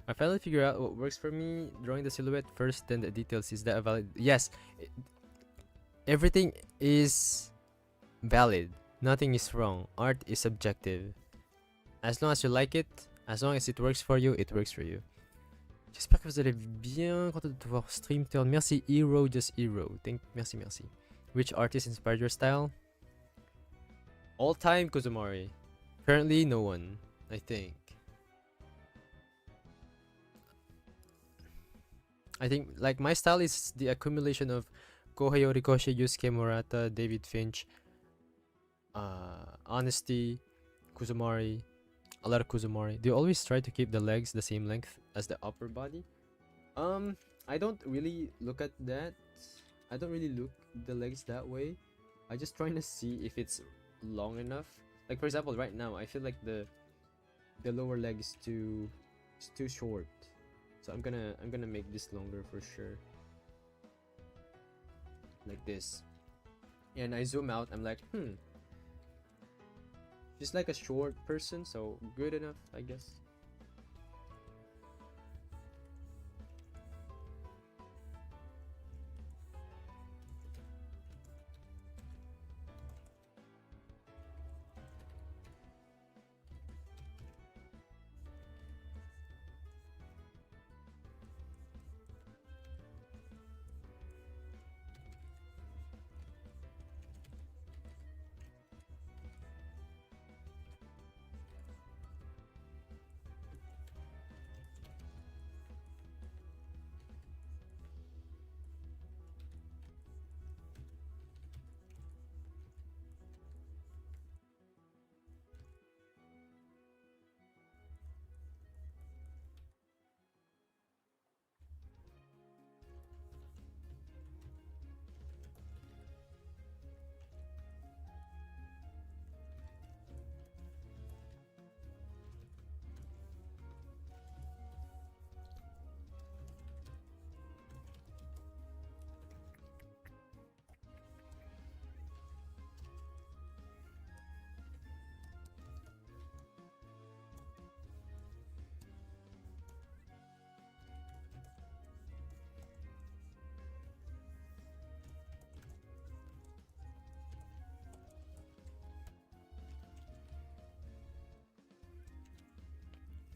I finally figured out what works for me. Drawing the silhouette first, then the details. Is that a valid? Yes. Everything is valid. Nothing is wrong. Art is subjective. As long as you like it, as long as it works for you, it works for you. J'espère que vous allez bien, content de te voir stream turn. Merci Hero, just Hero. Merci, merci. Which artist inspired your style? All time Kuzumari. Currently, no one, I think. I think like my style is the accumulation of Kohei Horikoshi, Yusuke Murata, David Finch, Honesty, Kuzumari, a lot of Kuzumari. Do you always try to keep the legs the same length as the upper body? I don't really look at that. I don't really look the legs that way. I just trying to see if it's long enough. Like for example, right now I feel like the lower leg is too short. So I'm gonna make this longer for sure. Like this. And I zoom out, I'm like, she's like a short person, so good enough, I guess.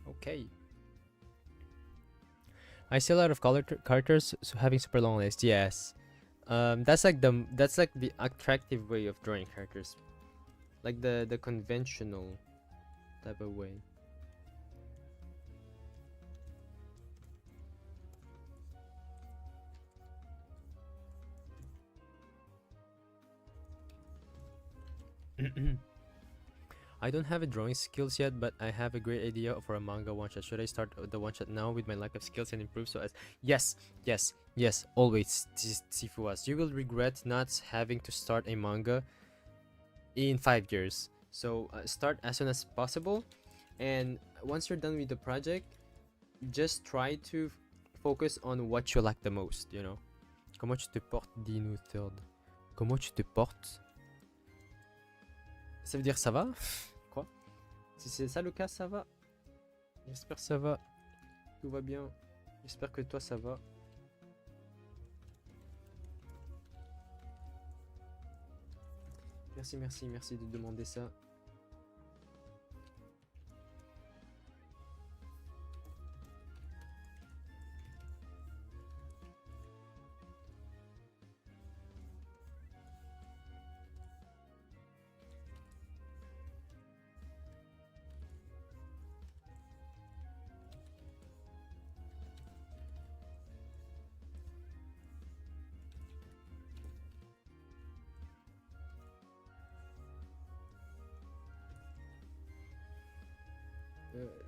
Okay. I see a lot of characters having super long legs. Yes. That's like the attractive way of drawing characters. Like the conventional type of way. I don't have a drawing skills yet, but I have a great idea for a manga one-shot. Should I start the one-shot now with my lack of skills and improve so as... Yes, always, Sifuas. You will regret not having to start a manga in 5 years. So start as soon as possible, and once you're done with the project, just try to focus on what you like the most, you know. Comment tu te portes, Dino Third? Comment tu te portes? Ça veut dire ça va? Quoi? Si c'est ça le cas, ça va. J'espère que ça va. Tout va bien. J'espère que toi ça va. Merci de demander ça.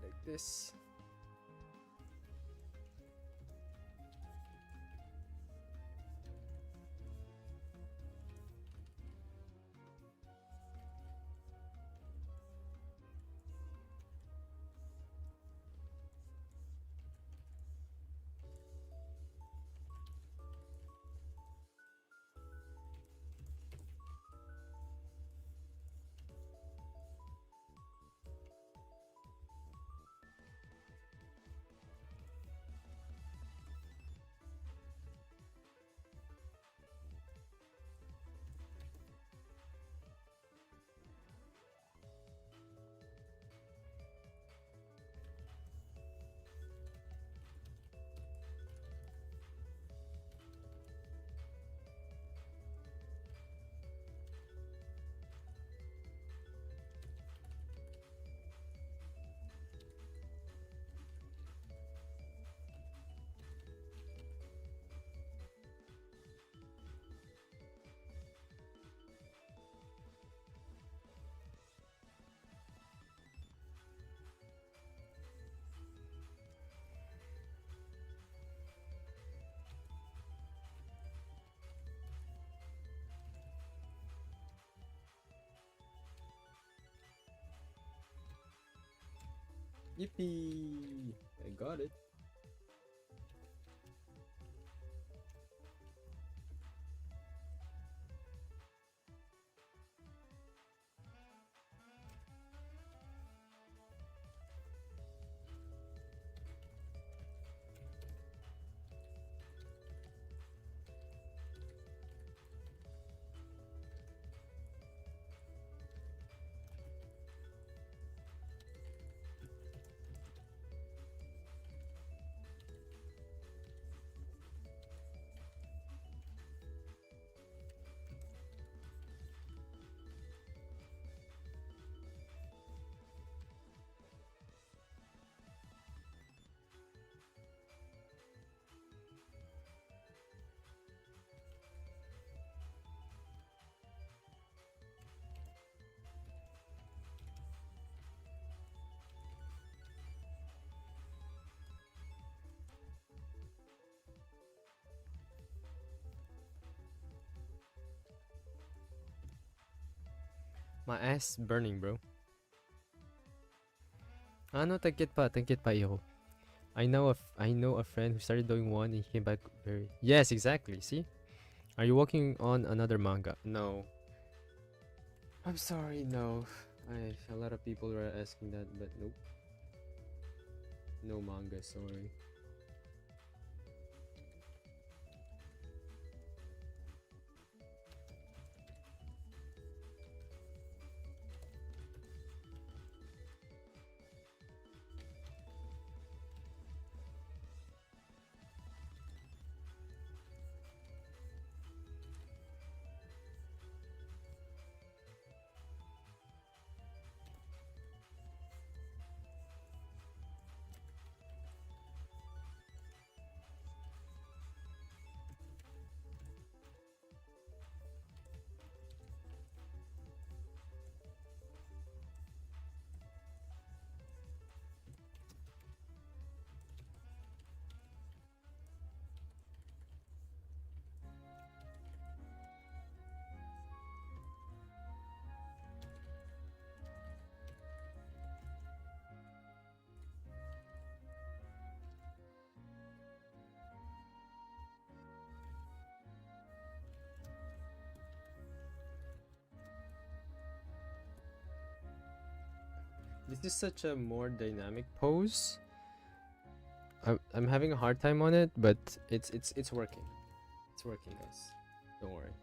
Like this. Yippee! I got it. My ass burning, bro. Ano, tagkit pa, yo. I know a friend who started doing one and he came back very. Yes, exactly. See, are you working on another manga? No. I'm sorry, no. A lot of people were asking that, but nope. No manga, sorry. This is such a more dynamic pose. I'm having a hard time on it, but it's working. It's working, guys. Don't worry.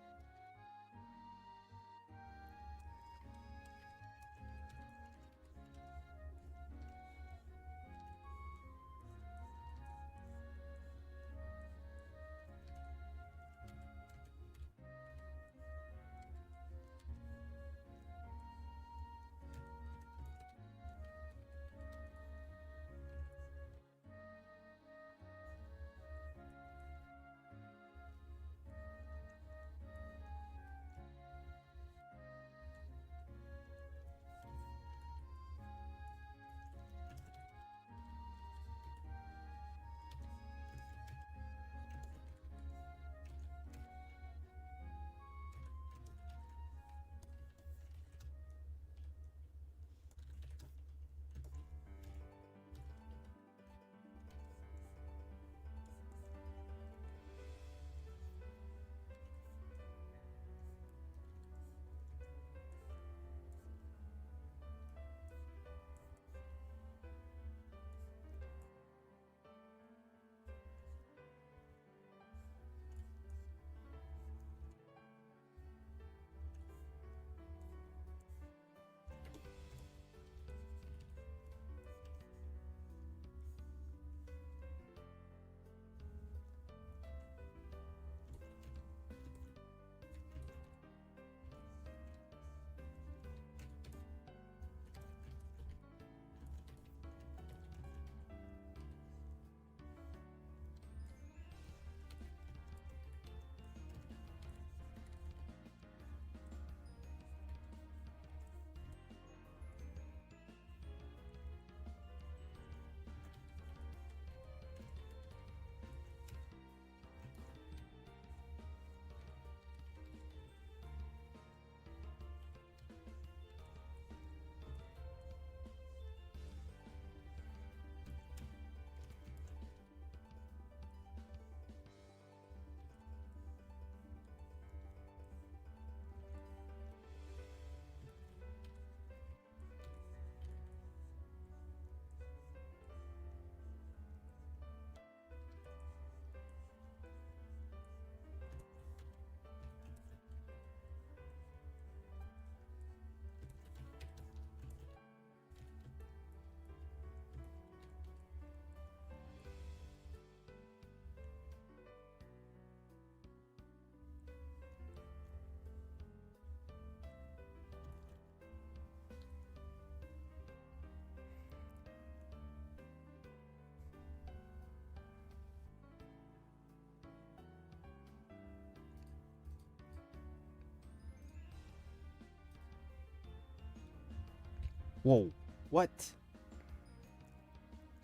Whoa. What?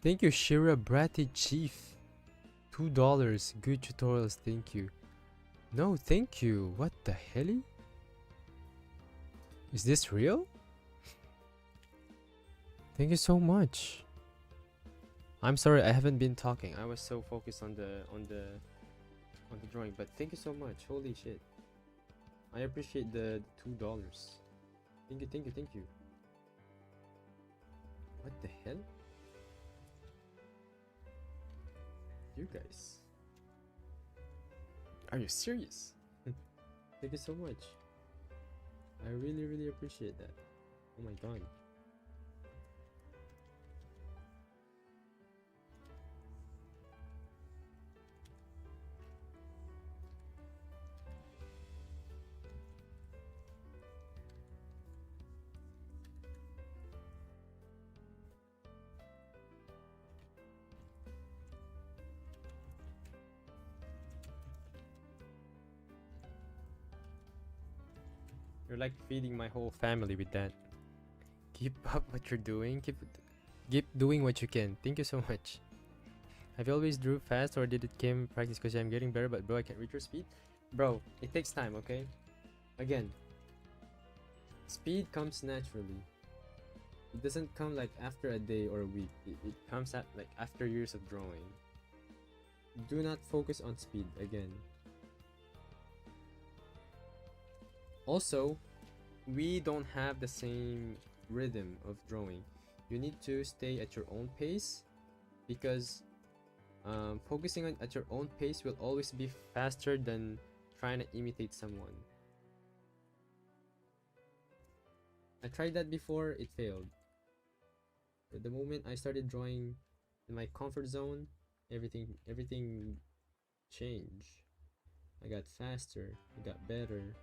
Thank you, Shira Bratty Chief. $2. Good tutorials, thank you. No, thank you. What the hell? Is this real? Thank you so much. I'm sorry, I haven't been talking. I was so focused on the drawing, but thank you so much. Holy shit. I appreciate the $2. Thank you, thank you, thank you. What the hell? You guys. Are you serious? Thank you so much. I really, really appreciate that. Oh my god. You're like feeding my whole family with that. Keep up what you're doing. Keep doing what you can. Thank you so much. Have you always drew fast or did it came practice? Because I'm getting better, but bro, I can't reach your speed. Bro, it takes time, okay? Again, speed comes naturally. It doesn't come like after a day or a week. It comes at like after years of drawing. Do not focus on speed again. Also, we don't have the same rhythm of drawing. You need to stay at your own pace because focusing at your own pace will always be faster than trying to imitate someone. I tried that before, it failed. But the moment I started drawing in my comfort zone, everything changed. I got faster, I got better.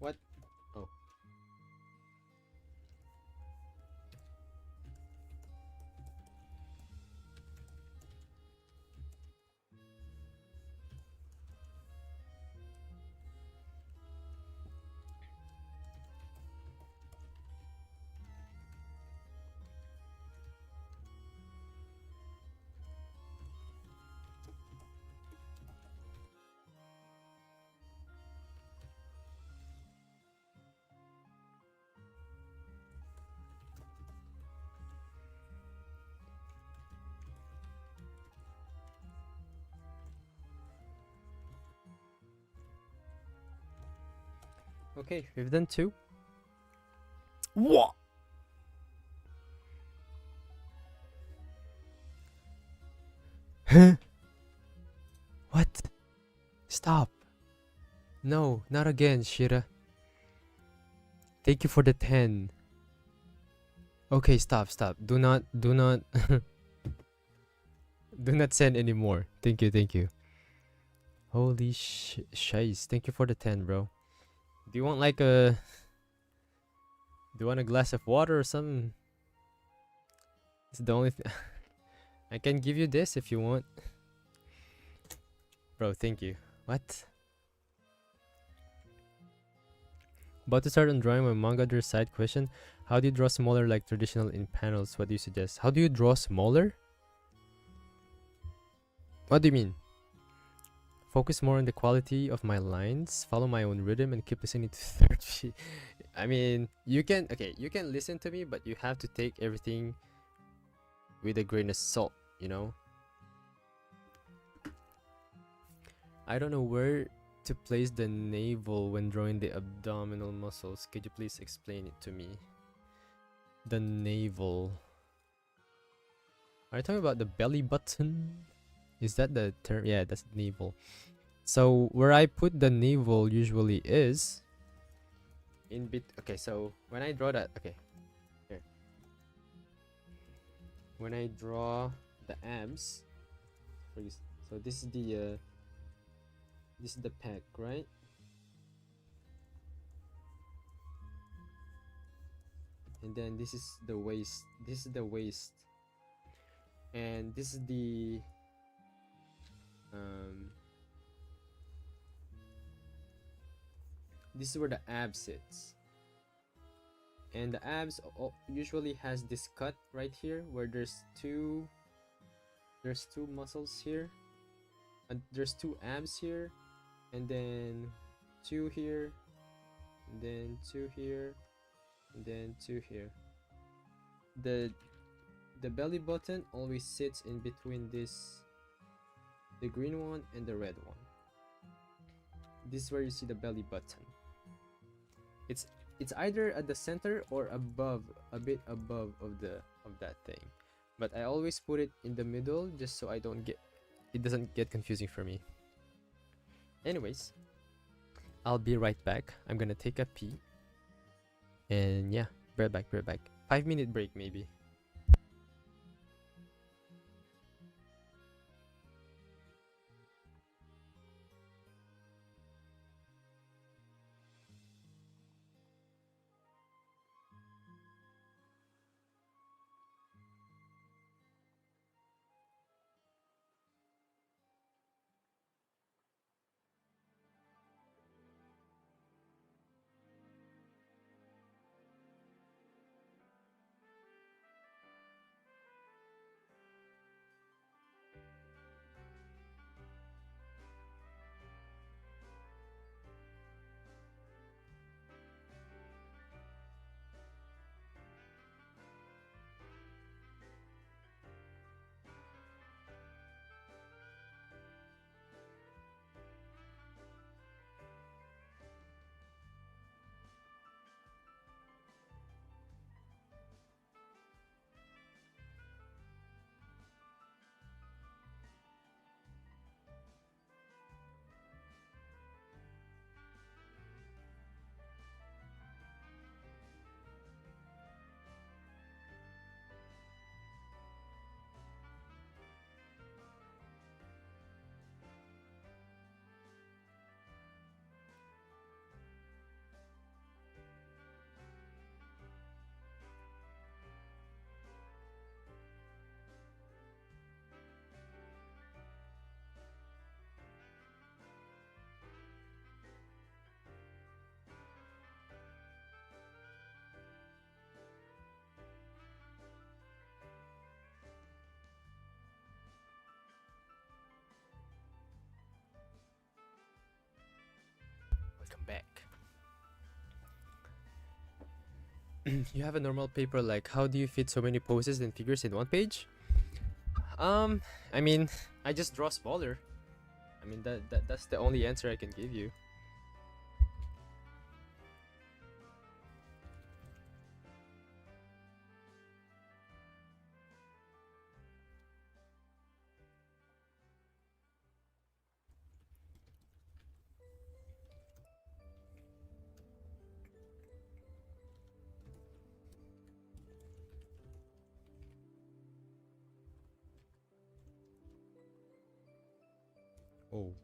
What? Oh. Okay, we've done 2. What? Huh? What? Stop. No, not again, Shira. Thank you for the 10. Okay, stop. Do not do not send anymore. Thank you. Holy shiz. Thank you for the 10, bro. Do you want like a Do you want a glass of water or something? It's the only thing. I can give you this if you want. Bro, thank you. What? About to start on drawing my manga draw side question. How do you draw smaller like traditional in panels? What do you suggest? How do you draw smaller? What do you mean? Focus more on the quality of my lines, follow my own rhythm, and keep listening to Thirdphp. I mean, you can listen to me, but you have to take everything with a grain of salt, you know? I don't know where to place the navel when drawing the abdominal muscles. Could you please explain it to me? The navel. Are you talking about the belly button? Is that the term? Yeah, that's the navel. So where I put the navel usually is in bit. Okay, so when I draw that, okay, here. When I draw the abs, so this is the pec, right? And then this is the waist. This is the waist, and this is the this is where the ab sits, and the abs usually has this cut right here where there's two muscles here, and there's 2 abs here, and then 2 here, and then 2 here, and then 2 here. The belly button always sits in between the green one and the red one. This is where you see the belly button. It's either at the center or above, a bit above of that thing, but I always put it in the middle just so it doesn't get confusing for me. Anyways, I'll be right back. I'm gonna take a pee, and yeah, be right back. 5-minute break maybe. Welcome back. You have a normal paper, like how do you fit so many poses and figures in one page? I mean, I just draw smaller. I mean that's the only answer I can give you. Oh.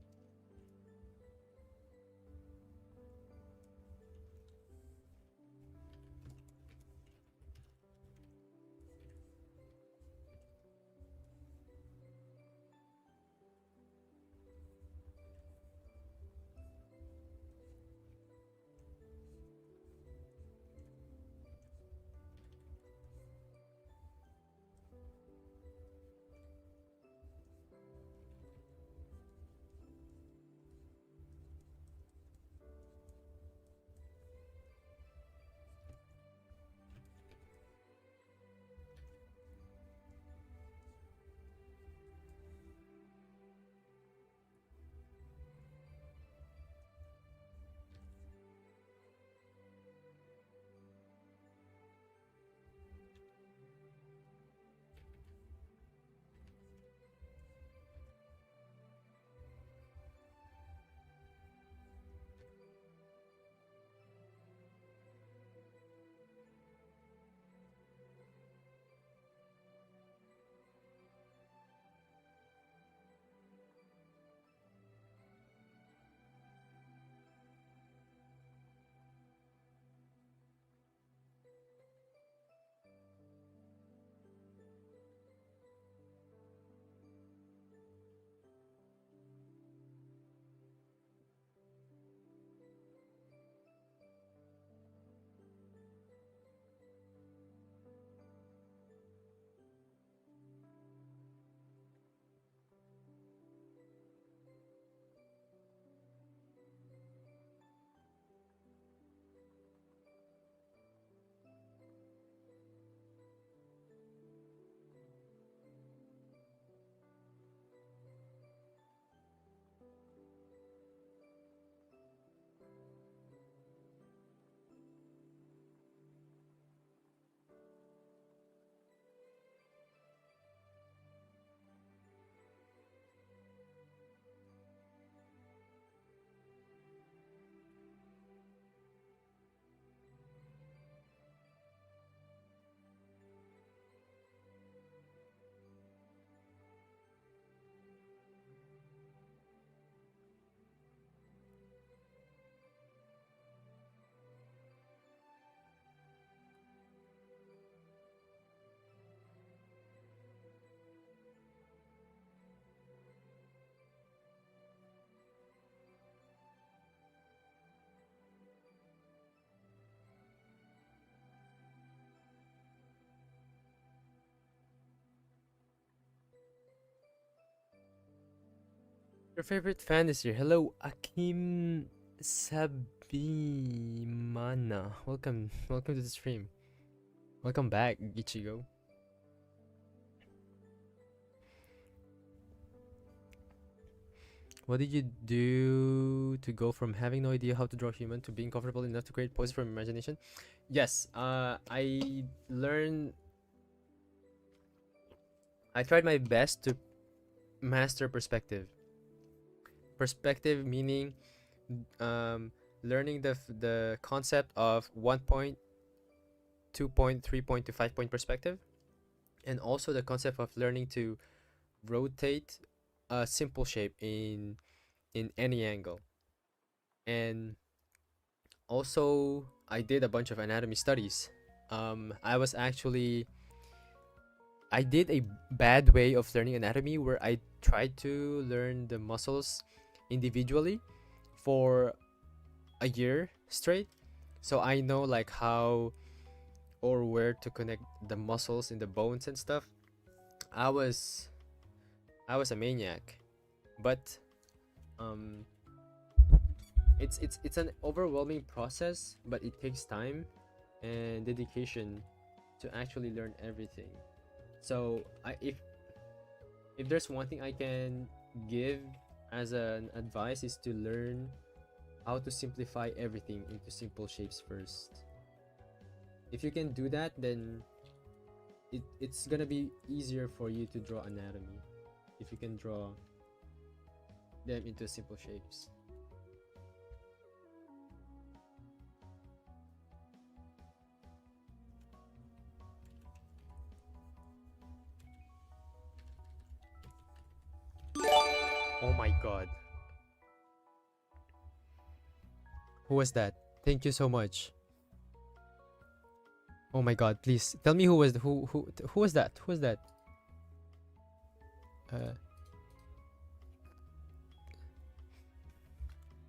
Your favorite fan is here. Hello, Akim Sabimana. Welcome to the stream. Welcome back, Ichigo. What did you do to go from having no idea how to draw human to being comfortable enough to create poses from imagination? Yes, I learned. I tried my best to master perspective. Perspective meaning learning the concept of 1 point, 2 point, 3 point to 5 point perspective, and also the concept of learning to rotate a simple shape in any angle. And also I did a bunch of anatomy studies. I was actually I did a bad way of learning anatomy where I tried to learn the muscles individually for a year straight. So I know like how or where to connect the muscles in the bones and stuff. I was a maniac. But um it's an overwhelming process, but it takes time and dedication to actually learn everything. So if there's one thing I can give as an advice is to learn how to simplify everything into simple shapes first. If you can do that, then it's gonna be easier for you to draw anatomy if you can draw them into simple shapes. Oh my god. Who was that? Thank you so much. Oh my god, please tell me who was who was that? Who was that? Uh,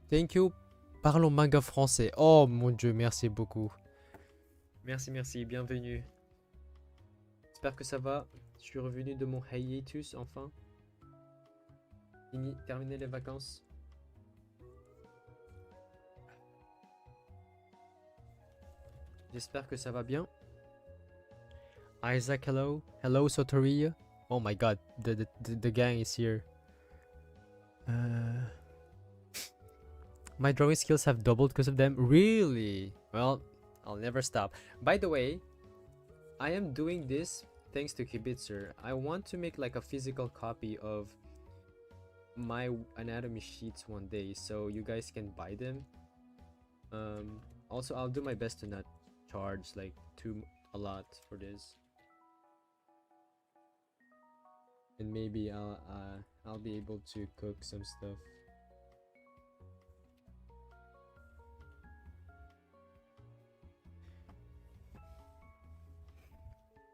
Thank you. Parlons manga français. Oh mon dieu, merci beaucoup. Merci, merci, bienvenue. J'espère que ça va. Je suis revenu de mon hiatus enfin. Terminer les vacances. J'espère que ça va bien. Isaac, hello. Hello, Sotoria. Oh my god, the gang is here. My drawing skills have doubled because of them. Really? Well, I'll never stop. By the way, I am doing this thanks to Kibitzer. I want to make like a physical copy of my anatomy sheets one day, so you guys can buy them. Also, I'll do my best to not charge like a lot for this, and maybe I'll be able to cook some stuff.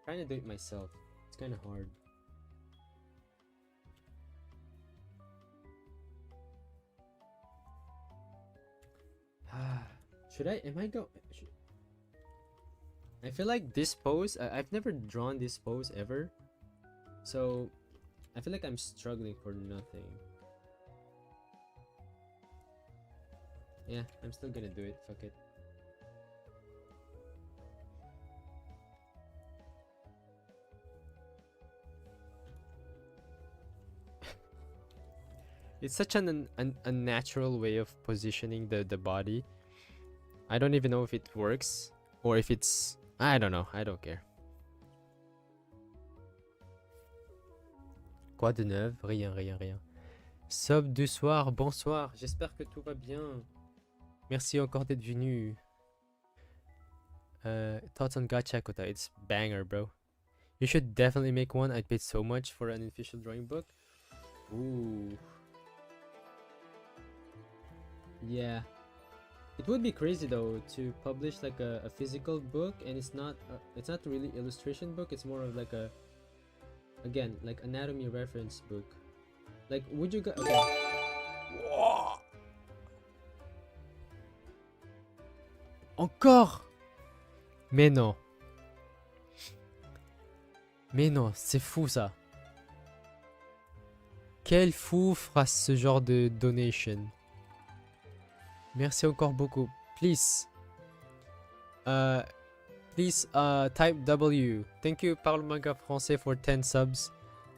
Trying to do it myself, it's kind of hard. Should I? Am I go? I feel like this pose. I've never drawn this pose ever, so I feel like I'm struggling for nothing. Yeah, I'm still gonna do it. Fuck it. It's such an unnatural way of positioning the body. I don't even know if it works or if it's... I don't know. I don't care. Quoi de neuf? Rien, rien, rien. Sub du soir, bonsoir. J'espère que tout va bien. Merci encore d'être venu. Thoughts on Gacha Kota? It's banger, bro. You should definitely make one. I paid so much for an official drawing book. Ooh. Yeah. It would be crazy though to publish like a physical book, and it's not really illustration book. It's more of like a, again, like anatomy reference book. Like, would you guys? Okay. Encore. Mais non. Mais non, c'est fou ça. Quel fou fera ce genre de donation? Merci encore beaucoup. Please. Please type W. Thank you, Parle Manga Français, for 10 subs.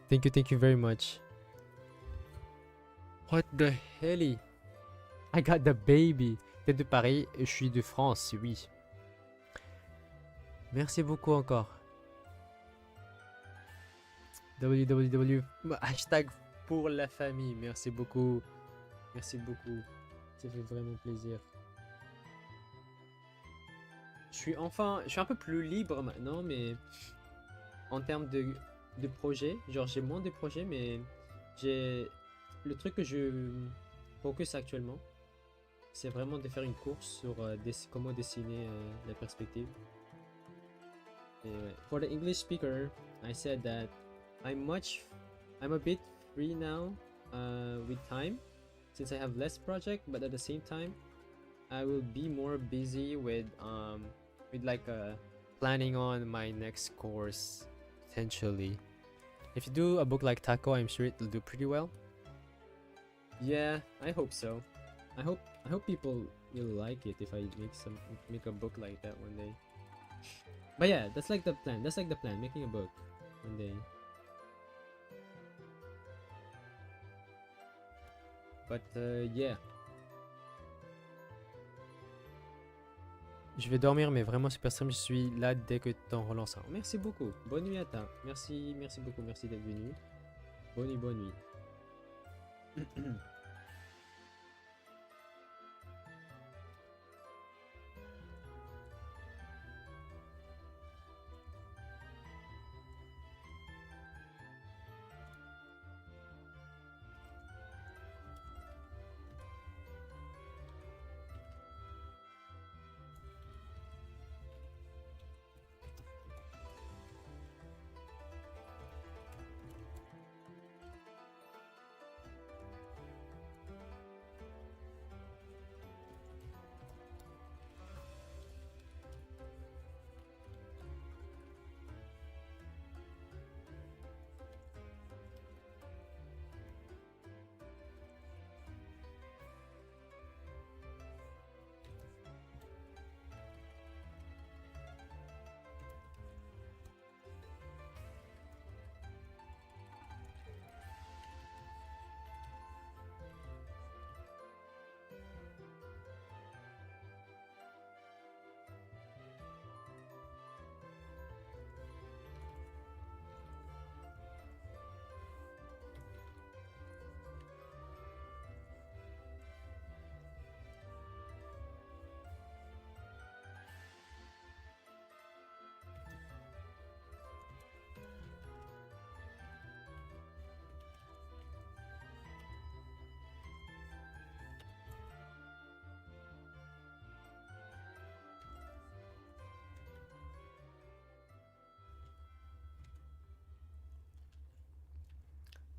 Thank you very much. What the hell? I got the baby. T'es de Paris, je suis de France, oui. Merci beaucoup encore. www. Hashtag pour la famille. Merci beaucoup. Merci beaucoup. Ça fait vraiment plaisir. Je suis un peu plus libre maintenant, mais en termes de projets, genre j'ai moins de projets, mais j'ai le truc que je focus actuellement, c'est vraiment de faire une course sur comment dessiner la perspective. Et ouais. For the English speaker, I said that I'm a bit free now with time, since I have less project, but at the same time I will be more busy with like planning on my next course potentially. If you do a book like Taco, I'm sure it'll do pretty well. Yeah, I hope so. I hope people will like it if I make a book like that one day. But yeah, that's like the plan. Making a book one day. But yeah. Je vais dormir, mais vraiment super simple. Je suis là dès que t'en relances un. Merci beaucoup. Bonne nuit à toi. Merci beaucoup. Merci d'être venu. Bonne nuit.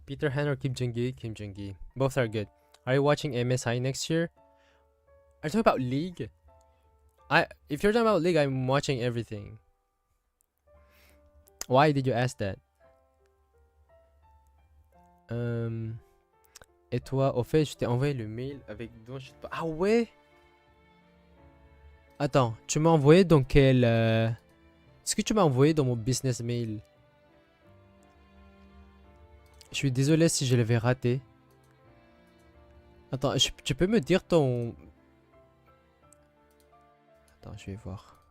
Peter Han or Kim Jong-gi? Kim Jong-gi. Both are good. Are you watching MSI next year? Are you talking about League? If you're talking about League, I'm watching everything. Why did you ask that? Et toi, au fait, je t'ai envoyé le mail avec dont je... Ah ouais? Attends, tu m'as envoyé dans quel... Est-ce que tu m'as envoyé dans mon business mail? Je suis désolé si je l'avais raté. Attends, tu peux me dire ton... Attends, je vais voir.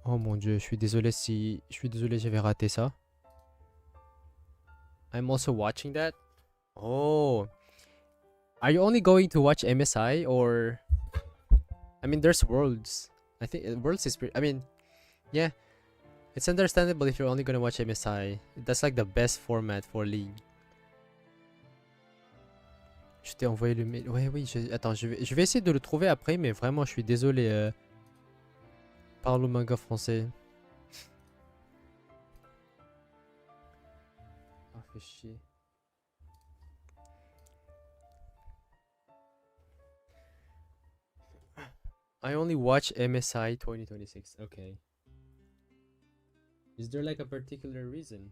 Oh mon dieu, je suis désolé si... Je suis désolé, j'avais raté ça. I'm also watching that. Oh. Are you only going to watch MSI or... I mean, there's Worlds. I think Worlds is pretty... I mean, yeah. It's understandable if you're only gonna watch MSI. That's like the best format for League. Je t'ai envoyé le mail. Ouais, oui. Attends, je vais essayer de le trouver après, mais vraiment, je suis désolé. Parle au manga français. Ah, fait chier. I only watch MSI 2026. Okay. Is there like a particular reason?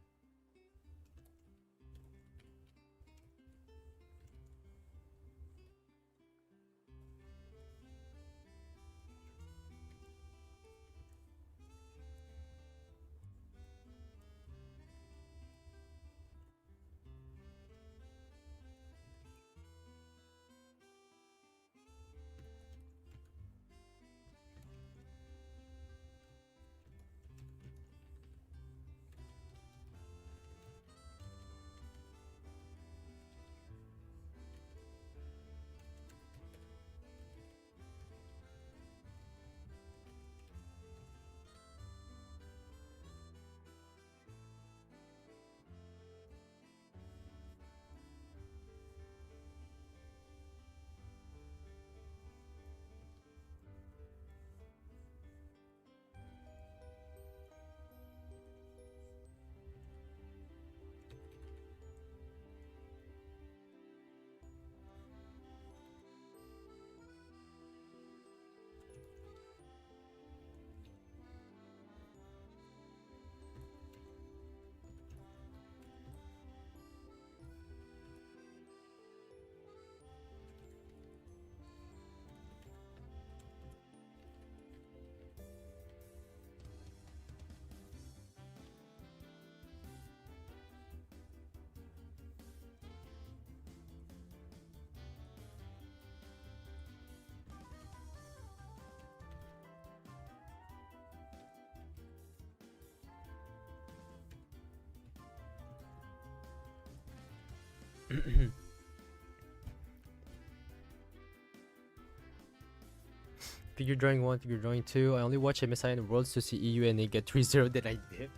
Figure drawing 1, figure drawing 2. I only watch MSI and Worlds to see EU and they get 3-0 that I did.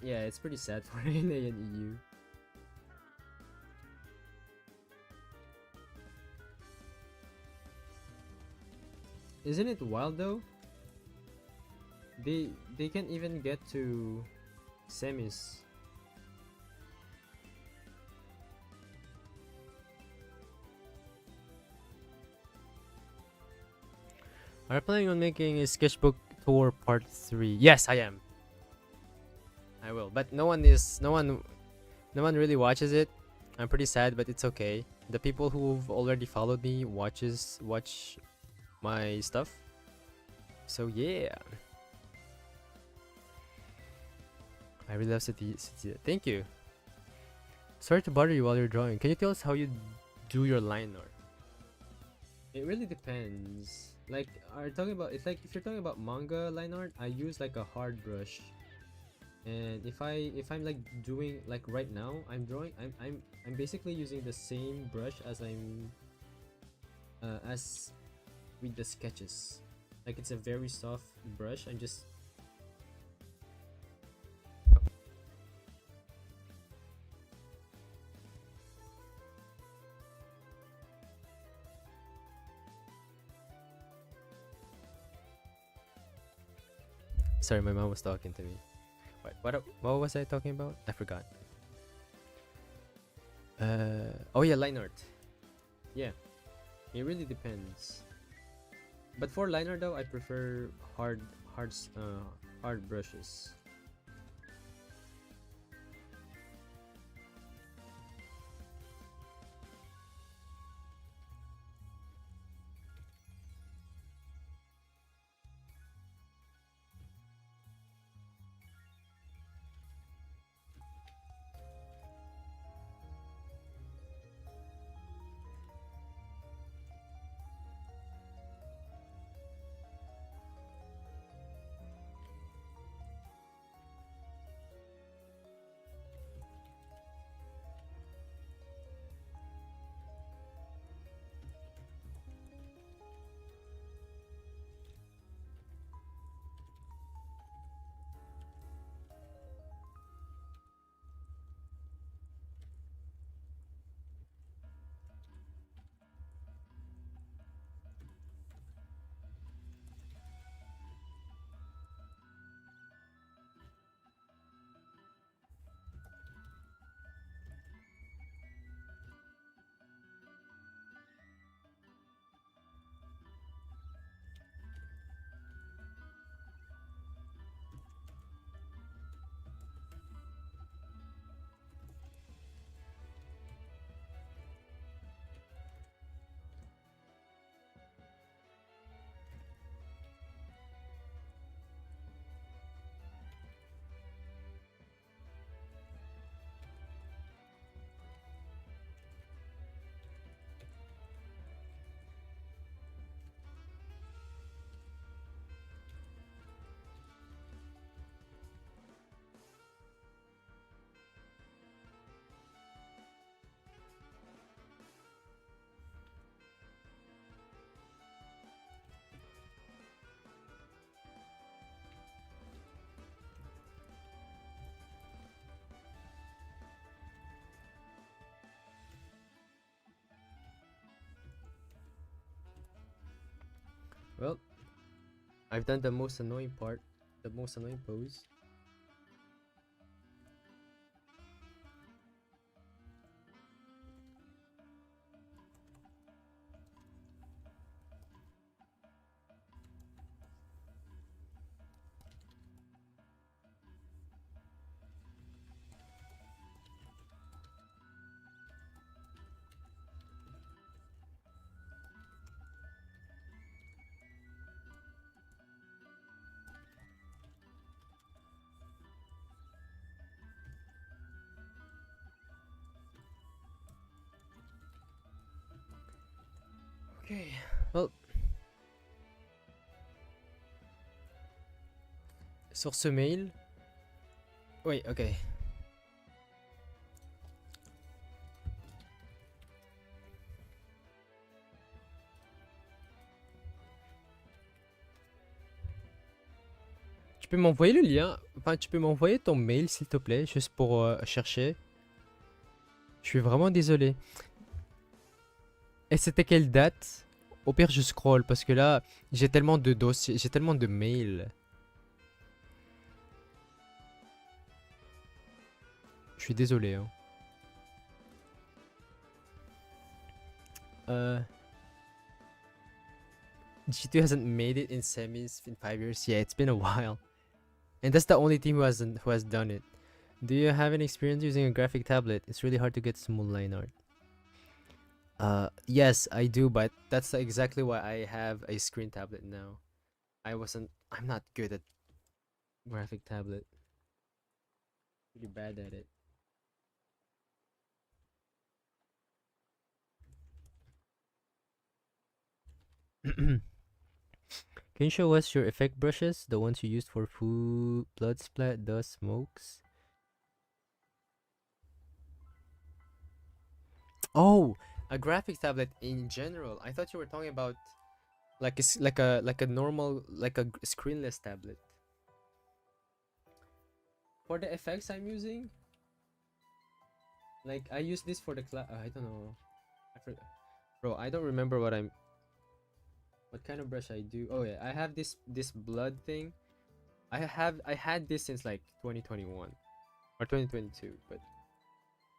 Yeah, it's pretty sad for NA and EU. Isn't it wild though? They can't even get to semis. Are you planning on making a sketchbook tour part 3? Yes, I am. I will, but no one really watches it. I'm pretty sad, but it's okay. The people who've already followed me watch my stuff. So yeah. I really love City. Thank you. Sorry to bother you while you're drawing. Can you tell us how you do your line art? It really depends. Like, are you talking about? It's like if you're talking about manga line art, I use like a hard brush. And if I'm like doing like right now, I'm basically using the same brush as as with the sketches. Like it's a very soft brush. I'm just sorry, my mom was talking to me. But What was I talking about? I forgot. Oh yeah, line art. Yeah, it really depends. But for line art though, I prefer hard brushes. Well, I've done the most annoying part, the most annoying pose. Okay, well, sur ce mail. Wait, okay. Tu peux m'envoyer le lien, enfin tu peux m'envoyer ton mail s'il te plaît, juste pour chercher. Je suis vraiment désolé. Et c'était quelle date? Au pire je scroll parce que là j'ai tellement de dossiers, j'ai tellement de mails. Je suis désolé hein. G2 hasn't made it in semis in 5 years. Yeah, it's been a while. And that's the only team who has done it. Do you have any experience using a graphic tablet? It's really hard to get small line art. Yes, I do, but that's exactly why I have a screen tablet now. I'm not good at graphic tablet. Really bad at it. Can you show us your effect brushes? The ones you used for food, blood splat, dust, smokes? Oh, a graphics tablet in general. I thought you were talking about like a normal screenless tablet. For the effects I'm using, like I use this for the class. I don't know. Bro, I don't remember what kind of brush I do. Oh yeah, I have this blood thing. I had this since like 2021 or 2022, but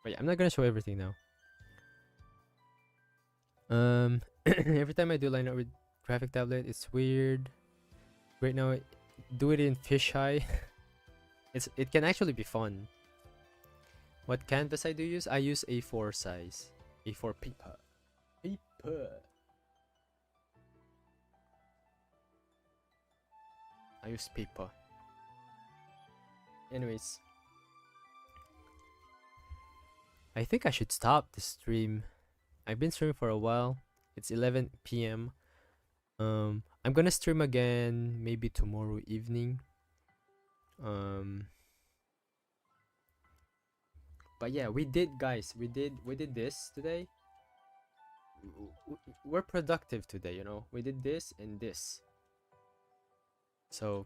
yeah, I'm not gonna show everything now. Every time I do line art with graphic tablet, it's weird. Right now, do it in fisheye. It can actually be fun. What canvas I do use? I use A4 size, A4 paper. I use paper. Anyways, I think I should stop the stream. I've been streaming for a while. It's 11 p.m. I'm gonna stream again maybe tomorrow evening. But yeah, we did, guys. We did this today. We're productive today, you know. We did this and this. So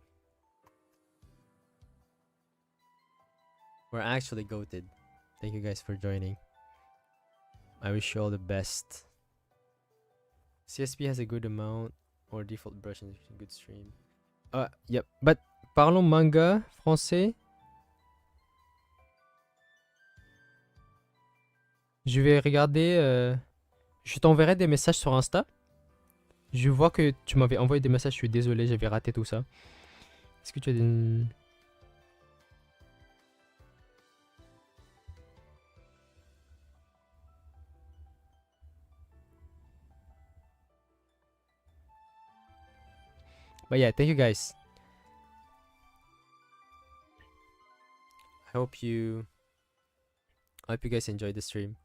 we're actually goated. Thank you guys for joining. I wish you all the best. CSP has a good amount or default brush and a good stream. Yep. But parlons manga français. Je vais regarder. Je t'enverrai des messages sur Insta. Je vois que tu m'avais envoyé des messages. Je suis désolé, j'avais raté tout ça. Est-ce que tu as des... But yeah, thank you guys. I hope you guys enjoyed the stream.